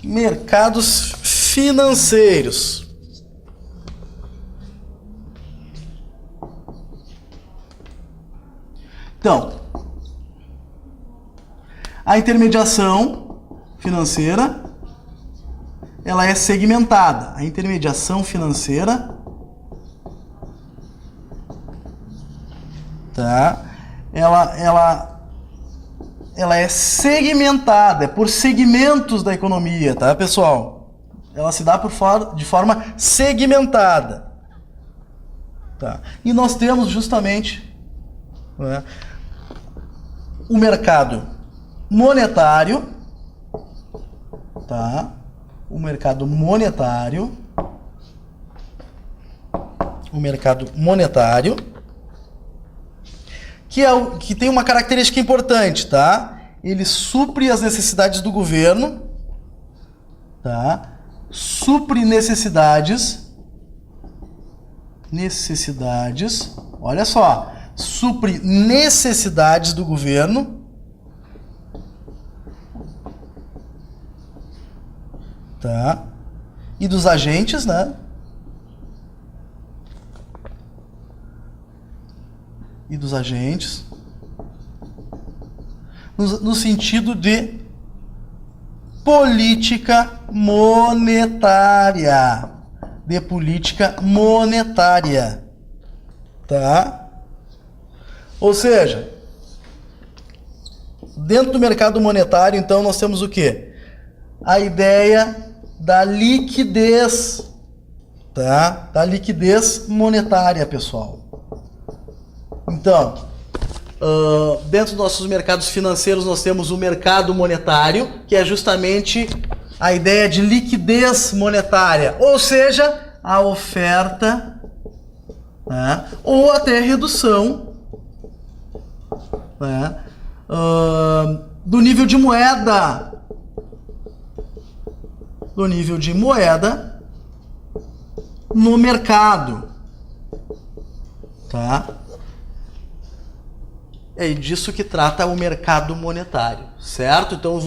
Mercados financeiros. Então, a intermediação financeira, ela é segmentada. A intermediação financeira, tá? Ela é segmentada, é por segmentos da economia, tá, pessoal? Ela se dá de forma segmentada. Tá? E nós temos justamente, né, o mercado monetário, tá? O mercado monetário, que tem uma característica importante, tá? Ele supre as necessidades do governo, tá? Supre necessidades, olha só, supre necessidades do governo, tá? E dos agentes, né? E dos agentes, no sentido de política monetária, tá? Ou seja, dentro do mercado monetário, então, nós temos o quê? A ideia da liquidez, tá? Da liquidez monetária, pessoal. Então, dentro dos nossos mercados financeiros, nós temos o mercado monetário, que é justamente a ideia de liquidez monetária, ou seja, a oferta, né, ou até redução, né, do nível de moeda, no mercado, tá? É disso que trata o mercado monetário, certo? Então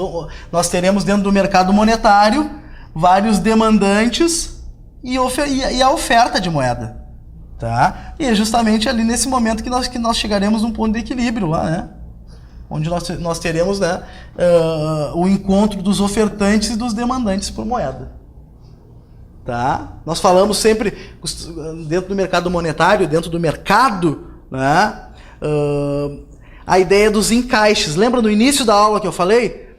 nós teremos dentro do mercado monetário vários demandantes e a oferta de moeda, tá? E é justamente ali nesse momento que nós chegaremos num ponto de equilíbrio lá, né? Onde nós teremos, né, o encontro dos ofertantes e dos demandantes por moeda, tá? Nós falamos sempre dentro do mercado monetário, dentro do mercado, né? A ideia dos encaixes. Lembra no início da aula que eu falei?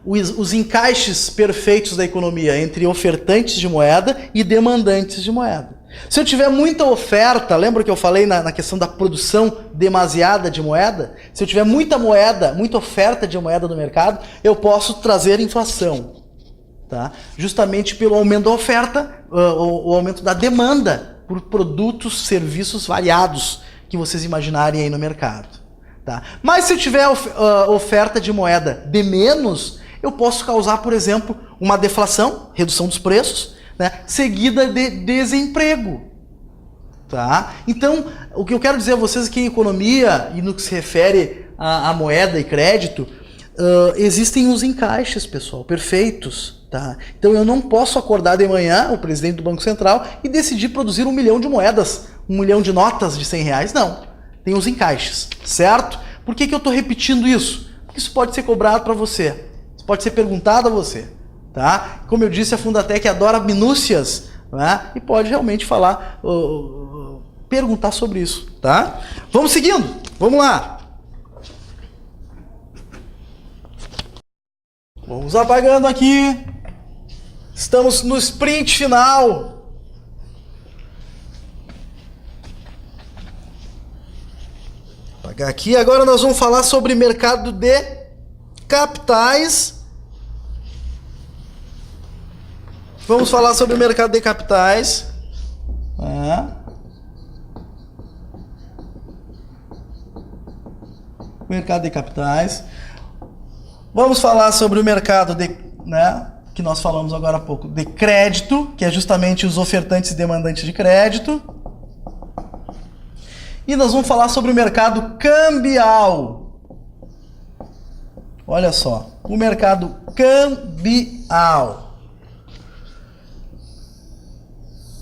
Os encaixes perfeitos da economia entre ofertantes de moeda e demandantes de moeda. Se eu tiver muita oferta, lembra que eu falei na questão da produção demasiada de moeda? Se eu tiver muita moeda, muita oferta de moeda no mercado, eu posso trazer inflação, tá? Justamente pelo aumento da oferta, o aumento da demanda por produtos, serviços variados que vocês imaginarem aí no mercado. Tá? Mas se eu tiver oferta de moeda de menos, eu posso causar, por exemplo, uma deflação, redução dos preços, né, seguida de desemprego. Tá? Então, o que eu quero dizer a vocês é que em economia, e no que se refere a moeda e crédito, existem os encaixes, pessoal, perfeitos. Tá? Então eu não posso acordar de manhã, o presidente do Banco Central, e decidir produzir 1 milhão de moedas, 1 milhão de notas de R$100. Não. Tem os encaixes, certo? Por que eu estou repetindo isso? Porque isso pode ser cobrado para você. Isso pode ser perguntado a você. Tá? Como eu disse, a Fundatec adora minúcias, né? E pode realmente falar, perguntar sobre isso. Tá? Vamos seguindo? Vamos lá. Vamos apagando aqui. Estamos no sprint final. Apagar aqui. Agora nós vamos falar sobre mercado de capitais. Vamos falar sobre o mercado de capitais. Mercado de capitais. Vamos falar sobre o mercado de, que nós falamos agora há pouco, de crédito, que é justamente os ofertantes e demandantes de crédito. E nós vamos falar sobre o mercado cambial. Olha só, o mercado cambial.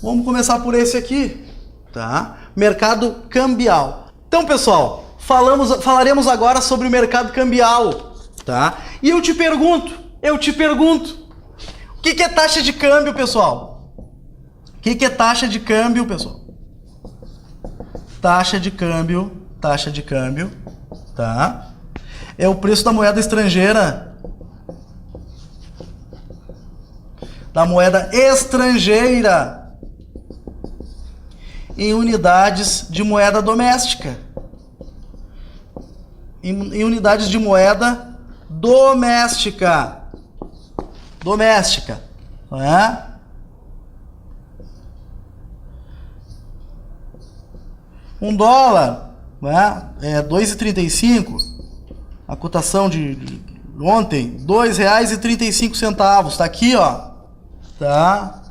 Vamos começar por esse aqui, tá? Mercado cambial. Então, pessoal, falaremos agora sobre o mercado cambial, tá? E eu te pergunto, o que é taxa de câmbio, pessoal? O que é taxa de câmbio, pessoal? Taxa de câmbio, tá? É o preço da moeda estrangeira. Em unidades de moeda doméstica. Em unidades de moeda doméstica. Não é? $1, né? É 2,35. A cotação de ontem, R$2,35. Tá aqui, ó. Tá?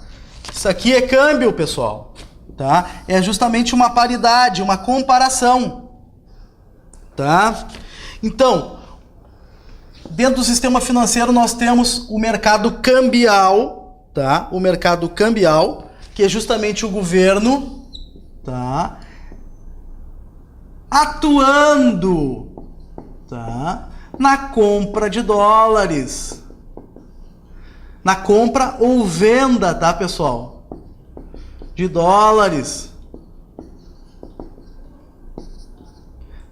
Isso aqui é câmbio, pessoal. Tá? É justamente uma paridade, uma comparação. Tá? Então, dentro do sistema financeiro nós temos o mercado cambial, tá? O mercado cambial, que é justamente o governo, tá? Atuando, tá? Na compra de dólares. Na compra ou venda, tá, pessoal? De dólares.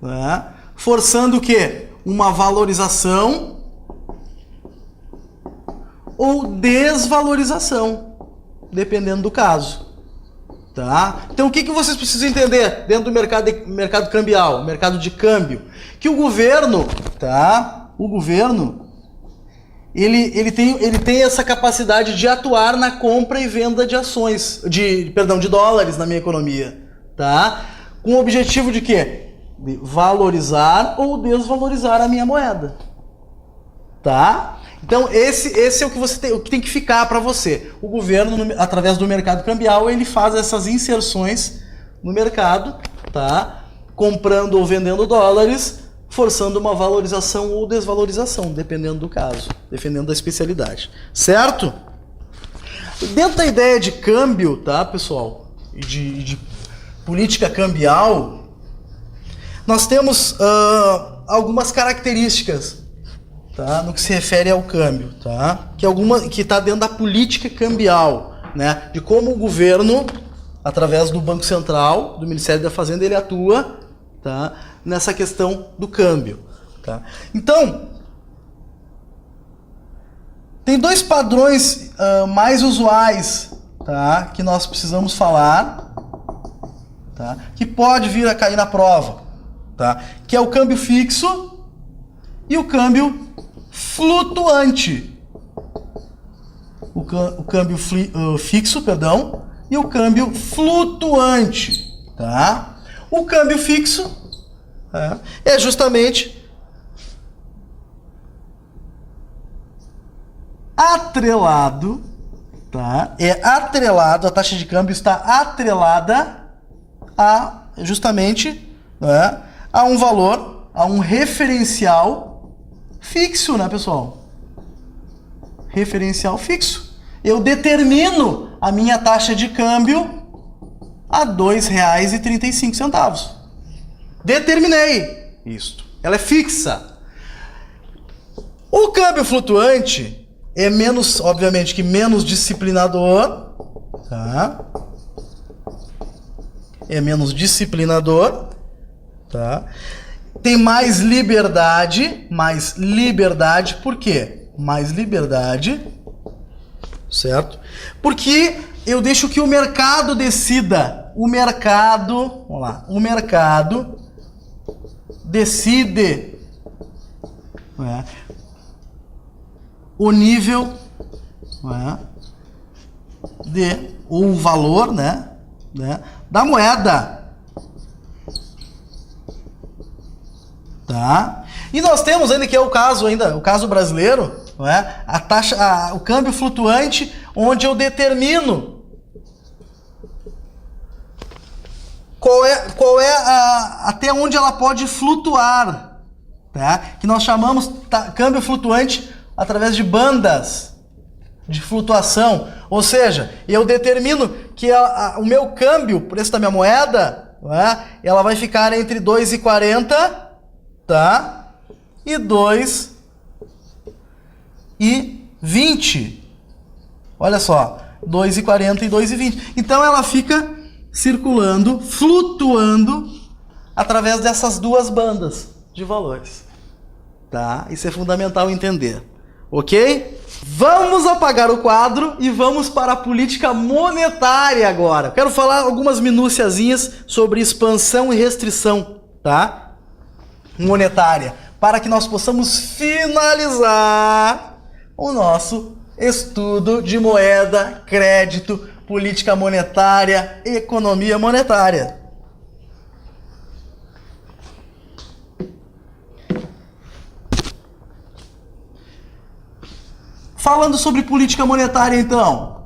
Né? Forçando o quê? Uma valorização ou desvalorização, dependendo do caso. Tá? Então o que vocês precisam entender dentro do mercado cambial, mercado de câmbio? Que o governo, tá? O governo, ele tem essa capacidade de atuar na compra e venda de ações, de dólares na minha economia, tá? Com o objetivo de quê? De valorizar ou desvalorizar a minha moeda, tá? Então esse é o que tem que ficar para você. O governo, através do mercado cambial, ele faz essas inserções no mercado, tá? Comprando ou vendendo dólares, forçando uma valorização ou desvalorização, dependendo do caso, dependendo da especialidade, certo? Dentro da ideia de câmbio, tá, pessoal, de política cambial, nós temos algumas características, tá, no que se refere ao câmbio, tá, que está dentro da política cambial, né, de como o governo, através do Banco Central, do Ministério da Fazenda, ele atua, tá, nessa questão do câmbio, tá. Então, tem dois padrões mais usuais, tá, que nós precisamos falar, tá, que pode vir a cair na prova, tá, que é o câmbio fixo e o câmbio flutuante. O câmbio fixo, perdão, e o câmbio flutuante, tá? O câmbio fixo é justamente atrelado, tá? É atrelado, a taxa de câmbio está atrelada a justamente, né, a um valor, a um referencial fixo, né, pessoal? Referencial fixo. Eu determino a minha taxa de câmbio a R$ 2,35. Determinei isto. Ela é fixa. O câmbio flutuante é menos, obviamente, que menos disciplinador, tá? É menos disciplinador, tá? Tem mais liberdade, por quê? Mais liberdade, certo? Porque eu deixo que o mercado decida. O mercado, vamos lá, o mercado decide, né, o nível, né, ou o valor, né, da moeda. Tá? E nós temos ainda, que é o caso brasileiro, não é? A taxa, o câmbio flutuante, onde eu determino qual é até onde ela pode flutuar, tá? Que nós chamamos câmbio flutuante através de bandas de flutuação. Ou seja, eu determino que o meu câmbio, o preço da minha moeda, não é? Ela vai ficar entre 2,40, tá? E 2,20. Olha só, 2,40 e 2,20. Então ela fica circulando, flutuando através dessas duas bandas de valores. Tá? Isso é fundamental entender. Ok? Vamos apagar o quadro e vamos para a política monetária agora. Quero falar algumas minúciazinhas sobre expansão e restrição, tá? Monetária, para que nós possamos finalizar o nosso estudo de moeda, crédito, política monetária, economia monetária. Falando sobre política monetária, então.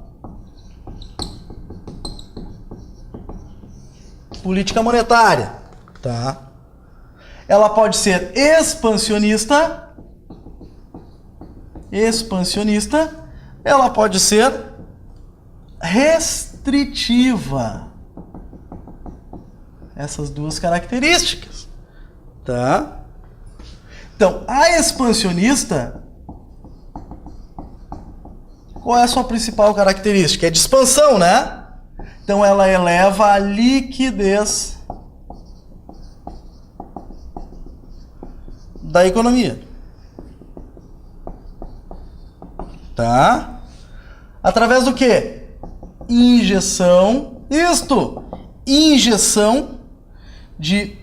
Política monetária, tá? Ela pode ser expansionista, ela pode ser restritiva. Essas duas características, tá? Então, a expansionista, qual é a sua principal característica? É de expansão, né? Então, ela eleva a liquidez da economia. Tá? Através do quê? Injeção de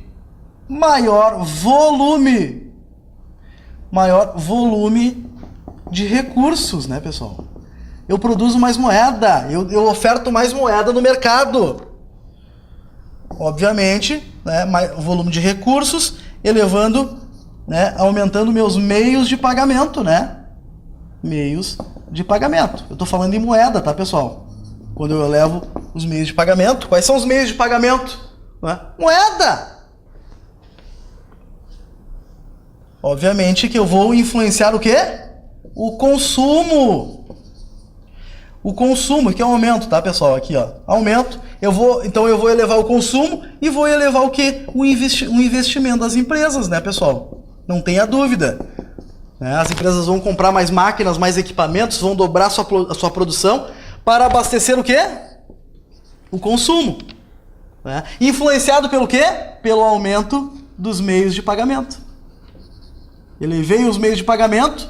maior volume de recursos, né, pessoal? Eu produzo mais moeda, eu oferto mais moeda no mercado. Obviamente, né, volume de recursos, elevando, né, aumentando meus meios de pagamento, né? Meios de pagamento. Eu estou falando em moeda, tá, pessoal? Quando eu elevo os meios de pagamento, quais são os meios de pagamento? Né? Moeda! Obviamente que eu vou influenciar o quê? O consumo. O consumo, que é um aumento, tá, pessoal? Aqui, ó, aumento. Então eu vou elevar o consumo e vou elevar o quê? O investimento das empresas, né, pessoal? Não tenha dúvida. As empresas vão comprar mais máquinas, mais equipamentos, vão dobrar a sua produção para abastecer o quê? O consumo. Né? Influenciado pelo quê? Pelo aumento dos meios de pagamento. Elevei os meios de pagamento,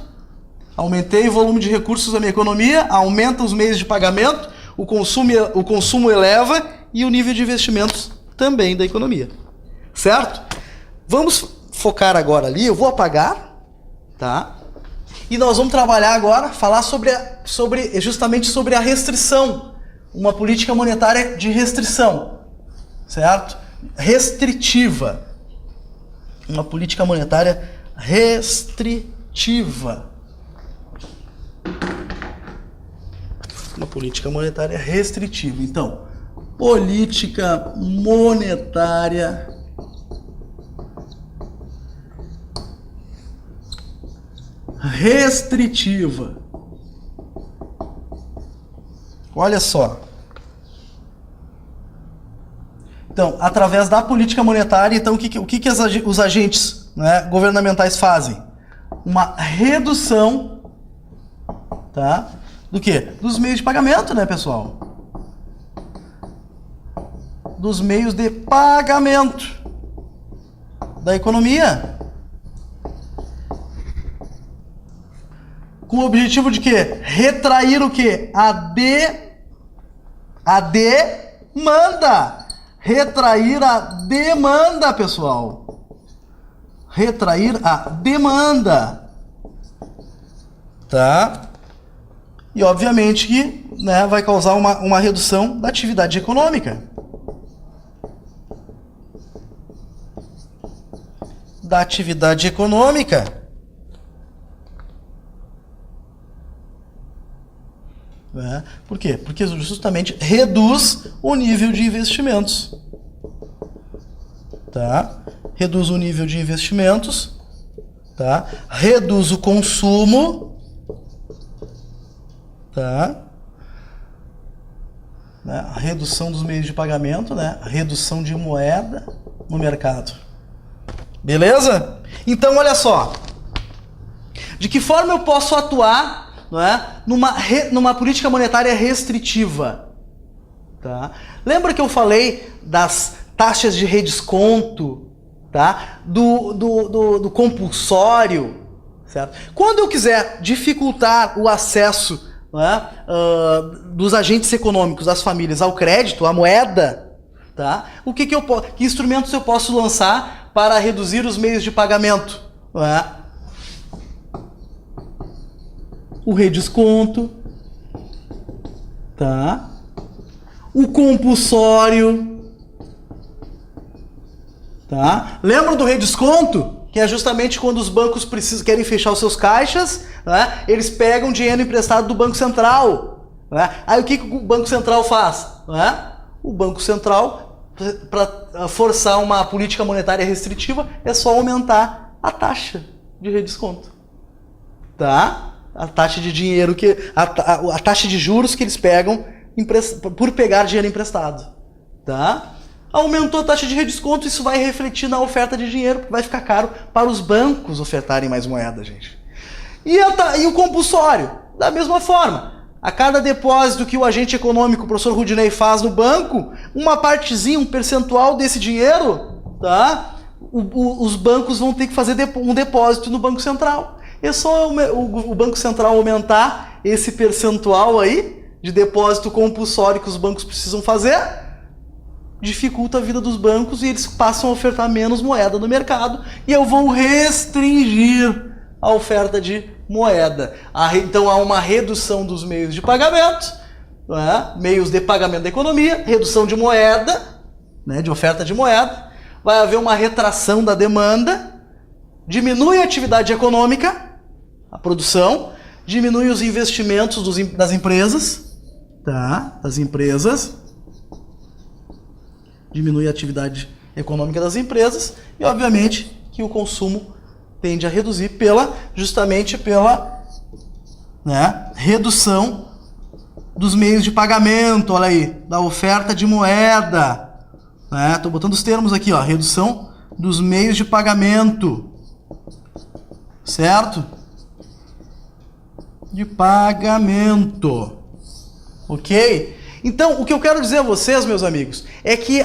aumentei o volume de recursos da minha economia, aumenta os meios de pagamento, o consumo eleva e o nível de investimentos também da economia. Certo? Vamos focar agora ali, eu vou apagar. Tá? E nós vamos trabalhar agora, falar justamente sobre a restrição, uma política monetária de restrição, certo? Restritiva, uma política monetária restritiva, uma política monetária restritiva. Então, política monetária restritiva. Olha só. Então, através da política monetária, então, o que os agentes, né, governamentais fazem? Uma redução, tá? Do quê? Dos meios de pagamento, né, pessoal? Dos meios de pagamento da economia. Com o objetivo de quê? Retrair o quê? A demanda. Retrair a demanda, pessoal. Retrair a demanda. Tá? E obviamente que, né, vai causar uma redução da atividade econômica. Da atividade econômica. Por quê? Porque justamente reduz o nível de investimentos. Tá? Reduz o nível de investimentos. Tá? Reduz o consumo. Tá? Né? A redução dos meios de pagamento, né? A redução de moeda no mercado. Beleza? Então, olha só. De que forma eu posso atuar, não é, numa política monetária restritiva? Tá? Lembra que eu falei das taxas de redesconto, tá? do compulsório? Certo? Quando eu quiser dificultar o acesso, não é, dos agentes econômicos, das famílias, ao crédito, à moeda, tá? Que instrumentos eu posso lançar para reduzir os meios de pagamento? Não é? O redesconto, tá? O compulsório, tá? Lembra do redesconto? Que é justamente quando os bancos querem fechar os seus caixas, né? Eles pegam dinheiro emprestado do Banco Central, né? Aí o que o Banco Central faz? Né? O Banco Central, para forçar uma política monetária restritiva, é só aumentar a taxa de redesconto, tá? A taxa de dinheiro a taxa de juros que eles pegam por pegar dinheiro emprestado, tá? Aumentou a taxa de redesconto, isso vai refletir na oferta de dinheiro, porque vai ficar caro para os bancos ofertarem mais moeda, gente. E o compulsório, da mesma forma. A cada depósito que o agente econômico, o professor Rudinei, faz no banco, uma partezinha, um percentual desse dinheiro, tá? Os bancos vão ter que fazer um depósito no Banco Central. É só o Banco Central aumentar esse percentual aí de depósito compulsório que os bancos precisam fazer, dificulta a vida dos bancos e eles passam a ofertar menos moeda no mercado e eu vou restringir a oferta de moeda. Então há uma redução dos meios de pagamento, né? Meios de pagamento da economia, redução de moeda, né? De oferta de moeda, vai haver uma retração da demanda, diminui a atividade econômica, a produção, diminui os investimentos das empresas, tá? Das empresas, diminui a atividade econômica das empresas e, obviamente, que o consumo tende a reduzir justamente pela, né, redução dos meios de pagamento, olha aí, da oferta de moeda. Estou botando os termos aqui, ó, redução dos meios de pagamento, certo? De pagamento, ok? Então, o que eu quero dizer a vocês, meus amigos, é que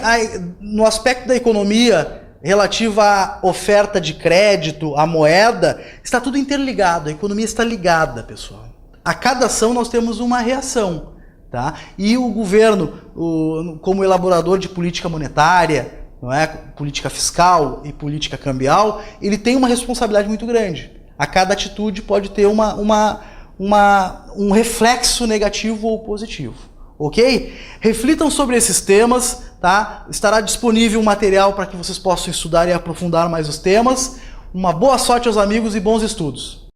no aspecto da economia relativa à oferta de crédito, à moeda, está tudo interligado, a economia está ligada, pessoal. A cada ação nós temos uma reação, tá? E o governo, como elaborador de política monetária, não é? Política fiscal e política cambial, ele tem uma responsabilidade muito grande. A cada atitude pode ter um reflexo negativo ou positivo. Ok? Reflitam sobre esses temas, tá? Estará disponível um material para que vocês possam estudar e aprofundar mais os temas. Uma boa sorte aos amigos e bons estudos.